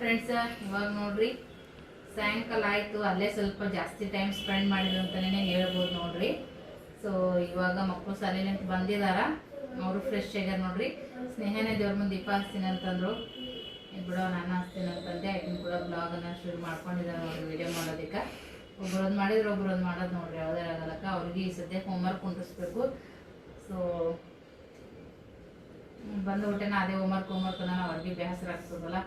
Friends ಇವಾಗ ನೋಡ್ರಿ ಸಾಯಂಕಾಲ ಆಯಿತು. ಅಲ್ಲೇ ಸ್ವಲ್ಪ ಜಾಸ್ತಿ ಟೈಮ್ ಸ್ಪೆಂಡ್ ಮಾಡಿದ್ರು ಅಂತಲೇ ಹೇಳ್ಬೋದು ನೋಡ್ರಿ. ಸೊ ಇವಾಗ ಮಕ್ಕಳು ಶಾಲೆಲಿಂದ ಬಂದಿದಾರ, ಅವರು ಫ್ರೆಶ್ ಆಗ್ಯಾರ ನೋಡ್ರಿ. ಸ್ನೇಹನೇ ದೇವ್ರ ಮುಂದೆ ದೀಪ ಹಚ್ತೀನಿ ಅಂತಂದ್ರು, ಬಿಡೋ ನಾನು ಹಚ್ತೀನಿ ಅಂತಂದೆ. ಆಕಿನ ಕೂಡ ಬ್ಲಾಗನ್ನು ಶುರು ಮಾಡ್ಕೊಂಡಿದ್ದಾರೆ ನೋಡ್ರಿ ವಿಡಿಯೋ ಮಾಡೋದಕ್ಕೆ. ಒಬ್ಬರೊಂದು ಮಾಡಿದ್ರೆ ಒಬ್ಬರೊಂದು ಮಾಡೋದು ನೋಡ್ರಿ, ಯಾವುದೇ ಆಗಲಕ್ಕ. ಅವ್ರಿಗೆ ಈ ಸದ್ಯಕ್ಕೆ ಹೋಮ್ವರ್ಕ್ ಕುಂಡಿಸ್ಬೇಕು. ಸೊ ಬಂದು ಊಟನ ಅದೇ ಹೋಮ್ವರ್ಕ್ ನಾನು ಅವ್ರಿಗೆ ಬೇಸರ ಆಗ್ತದಲ್ಲ,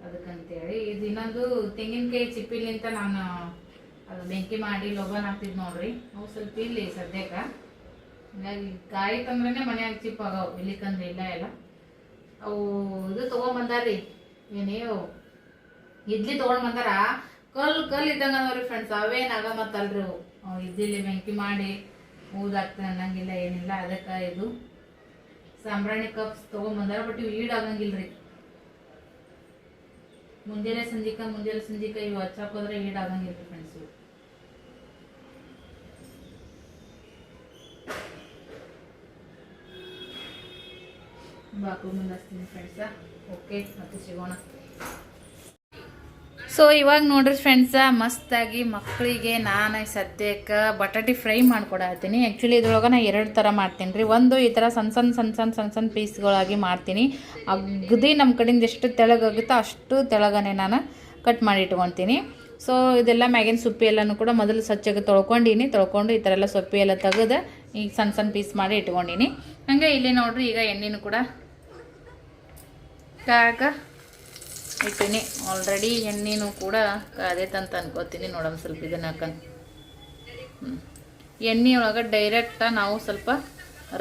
ಅದಕ್ಕಂತೇಳಿ. ಇದು ಇನ್ನೊಂದು ತೆಂಗಿನಕಾಯಿ ಚಿಪ್ಪಿಲಿಂತ ನಾನು ಅದು ಬೆಂಕಿ ಮಾಡಿ ಲೋಬನ್ ಹಾಕ್ತಿದ್ ನೋಡ್ರಿ. ಅವು ಸ್ವಲ್ಪ ಇಲ್ಲಿ ಸದ್ಯಕ್ಕೆ ಹಿಂಗಾಗಿ ಕಾಯಿ ತಂದ್ರೇ ಮನ್ಯಾಗ ಚಿಪ್ ಆಗವು, ಇಲ್ಲಿಕಂದ್ರೆ ಇಲ್ಲ ಎಲ್ಲ. ಅವು ಇದು ತೊಗೊಂಬಂದಾರ್ರಿ, ಏನೇವು ಇಡ್ಲಿ ತೊಗೊಂಡ್ಬಂದಾರ. ಕಲ್ಲು ಇದ್ದಂಗೆ ನೋಡ್ರಿ ಫ್ರೆಂಡ್ಸ್, ಅವೇನಾಗ ಮತ್ತಲ್ರಿ ಅವು ಇಡ್ಲಿ ಬೆಂಕಿ ಮಾಡಿ ಊದಾಗ್ತದೆ ಅನ್ನಂಗಿಲ್ಲ, ಏನಿಲ್ಲ. ಅದಕ್ಕೆ ಇದು ಸಾಂಬ್ರಾಣಿ ಕಪ್ಸ್ ತೊಗೊಂಬಂದಾರ, ಬಟ್ ಇವು ಈಡಾಗಂಗಿಲ್ರಿ. ಮುಂಜಾನೆ ಸಂಜಿಕ ಇವು ಹಚ್ಚಾಕೋದ್ರೆ ಈಡಾಗಂಗಿಲ್ರಿ ಫ್ರೆಂಡ್ಸ್. ಇವು ಬಾಕು ಮುಂದಸ್ತೀನಿ ಫ್ರೆಂಡ್ಸ. ಓಕೆ, ಮತ್ತೆ ಸಿಗೋಣ. ಸೊ ಇವಾಗ ನೋಡ್ರಿ ಫ್ರೆಂಡ್ಸ, ಮಸ್ತಾಗಿ ಮಕ್ಕಳಿಗೆ ನಾನು ಸದ್ಯಕ್ಕೆ ಬಟಾಟಿ ಫ್ರೈ ಮಾಡ್ಕೊಡತ್ತೀನಿ. ಆ್ಯಕ್ಚುಲಿ ಇದ್ರೊಳಗೆ ನಾನು 2 ಥರ ಮಾಡ್ತೀನಿ ರೀ. ಒಂದು ಈ ಥರ ಸಣ್ಣ ಪೀಸ್ಗಳಾಗಿ ಮಾಡ್ತೀನಿ. ಅಗದಿ ನಮ್ಮ ಕಡೆಯಿಂದ ಎಷ್ಟು ತೆಳಗಾಗುತ್ತೋ ಅಷ್ಟು ತೆಳಗನೆ ನಾನು ಕಟ್ ಮಾಡಿ ಇಟ್ಕೊತೀನಿ. ಸೊ ಇದೆಲ್ಲ ಮ್ಯಾಗಿನ ಸೊಪ್ಪಿ ಎಲ್ಲನೂ ಕೂಡ ಮೊದಲು ಸ್ವಚ್ಛಗೆ ತೊಳ್ಕೊಂಡು ಈ ಥರ ಎಲ್ಲ ಸೊಪ್ಪಿ ಎಲ್ಲ ತೆಗೆದು ಈಗ ಸಣ್ಣ ಪೀಸ್ ಮಾಡಿ ಇಟ್ಕೊಂಡಿನಿ. ಹಂಗೆ ಇಲ್ಲಿ ನೋಡ್ರಿ, ಈಗ ಎಣ್ಣೆನೂ ಕೂಡ ಇಟ್ಟಿನಿ ಆಲ್ರೆಡಿ. ಎಣ್ಣೆನೂ ಕೂಡ ಕಾದೈತಂತ ಅನ್ಕೋತೀನಿ. ನೋಡೋಣ ಸ್ವಲ್ಪ ಇದನ್ನ ಹಾಕೊಂಡು ಎಣ್ಣೆ ಒಳಗೆ ಡೈರೆಕ್ಟ ನಾವು ಸ್ವಲ್ಪ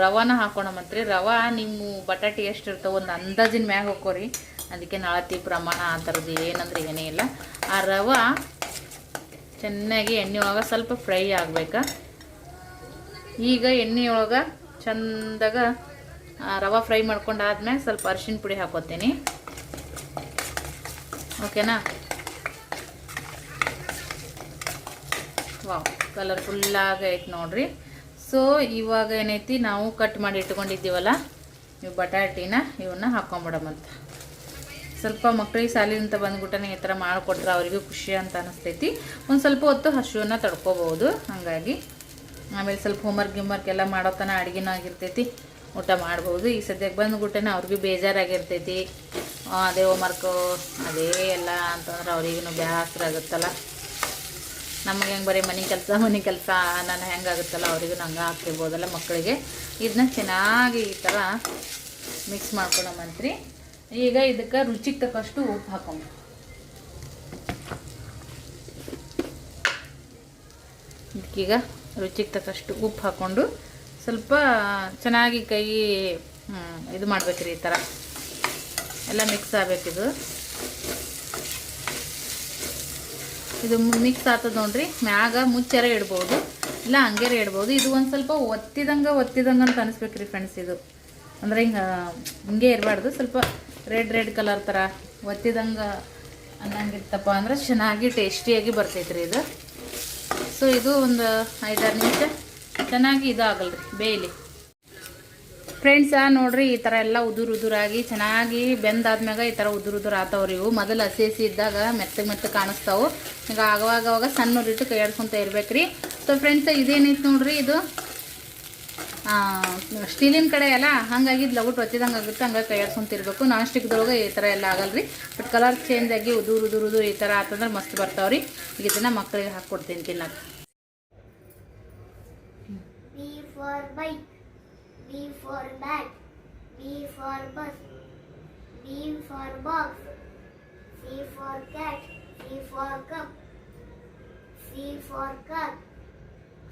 ರವಾನ ಹಾಕೋಣಮಂತ್ರಿ. ರವಾ ನಿಮ್ಮ ಬಟಾಟಿ ಎಷ್ಟು ಇರ್ತಾವೆ ಒಂದು ಅಂದಾಜಿನ ಮ್ಯಾಗ ಹಾಕೋರಿ. ಅದಕ್ಕೆ ಅಳತಿ ಪ್ರಮಾಣ ಆ ಥರದ್ದು ಏನಂದ್ರೆ ಏನೇ ಇಲ್ಲ. ಆ ರವಾ ಚೆನ್ನಾಗಿ ಎಣ್ಣೆ ಒಳಗೆ ಸ್ವಲ್ಪ ಫ್ರೈ ಆಗ್ಬೇಕಾ. ಈಗ ಎಣ್ಣೆ ಒಳಗೆ ಚಂದಾಗ ರವಾ ಫ್ರೈ ಮಾಡ್ಕೊಂಡಾದ್ಮೇಲೆ ಸ್ವಲ್ಪ ಅರಿಶಿನ ಪುಡಿ ಹಾಕೋತೀನಿ. ಓಕೆನಾ? ವಾವ್, ಕಲರ್ಫುಲ್ಲಾಗಿ ಐತೆ ನೋಡ್ರಿ. ಸೊ ಇವಾಗ ಏನೈತಿ, ನಾವು ಕಟ್ ಮಾಡಿ ಇಟ್ಕೊಂಡಿದ್ದೀವಲ್ಲ ಇವು ಬಟಾಟಿನ, ಇವನ್ನ ಹಾಕೊಂಬಿಡಮಂತ. ಸ್ವಲ್ಪ ಮಕ್ಕಳಿಗೆ ಶಾಲೆಯಿಂದ ಬಂದ್ಬಿಟ್ಟನೆ ಈ ಥರ ಮಾಡಿಕೊಟ್ರೆ ಅವರಿಗೂ ಖುಷಿ ಅಂತ ಅನಿಸ್ತೈತಿ. ಒಂದು ಸ್ವಲ್ಪ ಹೊತ್ತು ಹಸುವನ್ನ ತಡ್ಕೋಬೋದು. ಹಾಗಾಗಿ ಆಮೇಲೆ ಸ್ವಲ್ಪ ಹೋಮ್ವರ್ಕ್ ಎಲ್ಲ ಮಾಡೋ ತನಕ ಅಡುಗೆನೂ ಆಗಿರ್ತೈತಿ, ಊಟ ಮಾಡ್ಬೋದು. ಈ ಸದ್ಯಕ್ಕೆ ಬಂದ್ಬಿಟ್ಟನೆ ಅವ್ರಿಗೂ ಬೇಜಾರಾಗಿರ್ತೈತಿ. ಅದೇ ಹೋಮ್ವರ್ಕು ಅದೇ ಎಲ್ಲ ಅಂತಂದ್ರೆ ಅವ್ರಿಗೂ ಬೇಸರ ಆಗುತ್ತಲ್ಲ. ನಮಗೆ ಹೆಂಗೆ ಬರೀ ಮನೆ ಕೆಲಸ ನಾನು ಹೆಂಗಾಗುತ್ತಲ್ಲ ಅವರಿಗೂ ಹಂಗೆ ಆಗ್ತಿರ್ಬೋದಲ್ಲ ಮಕ್ಕಳಿಗೆ. ಇದನ್ನ ಚೆನ್ನಾಗಿ ಈ ಥರ ಮಿಕ್ಸ್ ಮಾಡ್ಕೊಳಮಂತ್ರಿ. ಈಗ ಇದಕ್ಕೆ ರುಚಿಗೆ ತಕ್ಕಷ್ಟು ಉಪ್ಪು ಹಾಕೊಂಬ. ಇದಕ್ಕೀಗ ರುಚಿಗೆ ತಕ್ಕಷ್ಟು ಉಪ್ಪು ಹಾಕ್ಕೊಂಡು ಸ್ವಲ್ಪ ಚೆನ್ನಾಗಿ ಕೈ ಇದು ಮಾಡ್ಬೇಕ್ರಿ. ಈ ಥರ ಎಲ್ಲ ಮಿಕ್ಸ್ ಆಗಬೇಕಿದು. ಇದು ಮಿಕ್ಸ್ ಆಗ್ತದೆ ನೋಡ್ರಿ. ಮ್ಯಾಗ ಮುಚ್ಚರ ಇಡ್ಬೋದು, ಇಲ್ಲ ಹಂಗೇರ ಇಡ್ಬೋದು. ಇದು ಒಂದು ಸ್ವಲ್ಪ ಒತ್ತಿದಂಗೆ ಅಂತ ಅನಿಸ್ಬೇಕ್ರಿ ಫ್ರೆಂಡ್ಸ್. ಇದು ಅಂದರೆ ಹಿಂಗೆ ಇರಬಾರ್ದು, ಸ್ವಲ್ಪ ರೆಡ್ ಕಲರ್ ಥರ ಒತ್ತಿದಂಗೆ ಅನ್ನಂಗಿರ್ತಪ್ಪ ಅಂದ್ರೆ ಚೆನ್ನಾಗಿ ಟೇಸ್ಟಿಯಾಗಿ ಬರ್ತೈತ್ರಿ ಇದು. ಸೊ ಇದು ಒಂದು 5-6 ನಿಮಿಷ ಚೆನ್ನಾಗಿ ಇದು ಆಗಲ್ರಿ, ಬೇಯಲಿ ಫ್ರೆಂಡ್ಸ. ನೋಡ್ರಿ, ಈ ಥರ ಎಲ್ಲ ಉದುರಾಗಿ ಚೆನ್ನಾಗಿ ಬೆಂದಾದ್ಮ್ಯಾಗ ಈ ಥರ ಉದುರು ಆತವ್ರಿ. ಇವು ಮೊದಲು ಹಸಿ ಇದ್ದಾಗ ಮೆತ್ತಗೆ ಕಾಣಿಸ್ತಾವೆ. ಈಗ ಆವಾಗ ಸಣ್ಣ ಉರಿಟ್ಟು ಕೈ ಆಡ್ಸ್ಕೊಂತ ಇರ್ಬೇಕ್ರಿ. ಸೊ ಫ್ರೆಂಡ್ಸ್, ಇದೇನೈತೆ ನೋಡ್ರಿ, ಇದು ಸ್ಟೀಲಿನ ಕಡೆ ಎಲ್ಲ ಹಂಗಾಗಿ ಲಗುಟ್ ಒತ್ತಿದಂಗೆ ಆಗುತ್ತೆ. ಹಂಗಾಗಿ ಕೈ ಆಡ್ಸ್ಕೊಂತಿರ್ಬೇಕು. ನಾನ್ ಸ್ಟಿಕ್ದೊಳಗೆ ಈ ಥರ ಎಲ್ಲ ಆಗಲ್ರಿ. ಬಟ್ ಕಲರ್ ಚೇಂಜ್ ಆಗಿ ಉದುರು ಈ ಥರ ಆತಂದ್ರೆ ಮಸ್ತ್ ಬರ್ತಾವ್ರಿ. ಈಗ ಇದನ್ನ ಮಕ್ಕಳಿಗೆ ಹಾಕ್ಕೊಡ್ತೀನಿ ತಿನ್ನಕ್ಕೆ. B for bat, B for bus, B for box, C for cat, C for cup, C for car,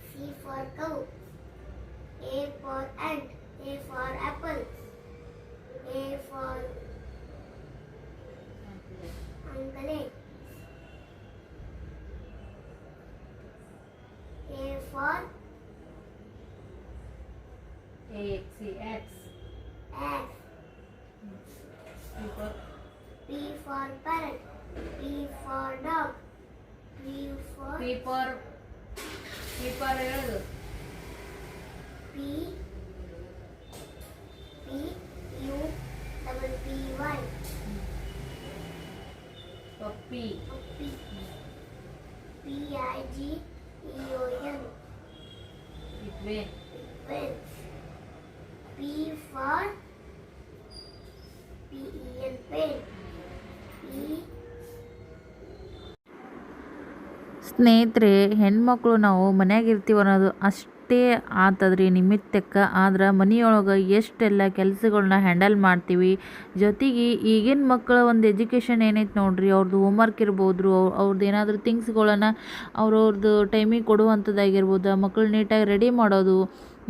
C for cow, A for ant, A for apple, A for uncle, A for X. P for parrot, P for dog, P for ಹೇಳೋದು P U double P Y P Pigeon. Pigeon. Pigeons. P for pen. Pen. P. ಸ್ನೇಹಿತರೆ, ಹೆಣ್ಮಕ್ಳು ನಾವು ಮನ್ಯಾಗ ಇರ್ತೀವಿ ಅನ್ನೋದು ಅಷ್ಟೇ ಆತದ್ರಿ ನಿಮಿತ್ತಕ್ಕೆ. ಆದ್ರೆ ಮನೆಯೊಳಗೆ ಎಷ್ಟೆಲ್ಲ ಕೆಲಸಗಳನ್ನ ಹ್ಯಾಂಡಲ್ ಮಾಡ್ತೀವಿ. ಜೊತೆಗೆ ಈಗಿನ ಮಕ್ಕಳ ಒಂದು ಎಜುಕೇಷನ್ ಏನೈತೆ ನೋಡ್ರಿ, ಅವ್ರದ್ದು ಹೋಮ್ವರ್ಕ್ ಇರ್ಬೋದು, ಅವ್ರದ್ದು ಏನಾದರೂ ಥಿಂಗ್ಸ್ಗಳನ್ನು ಅವ್ರವ್ರದ್ದು ಟೈಮಿಗೆ ಕೊಡುವಂಥದ್ದಾಗಿರ್ಬೋದು, ಮಕ್ಕಳು ನೀಟಾಗಿ ರೆಡಿ ಮಾಡೋದು,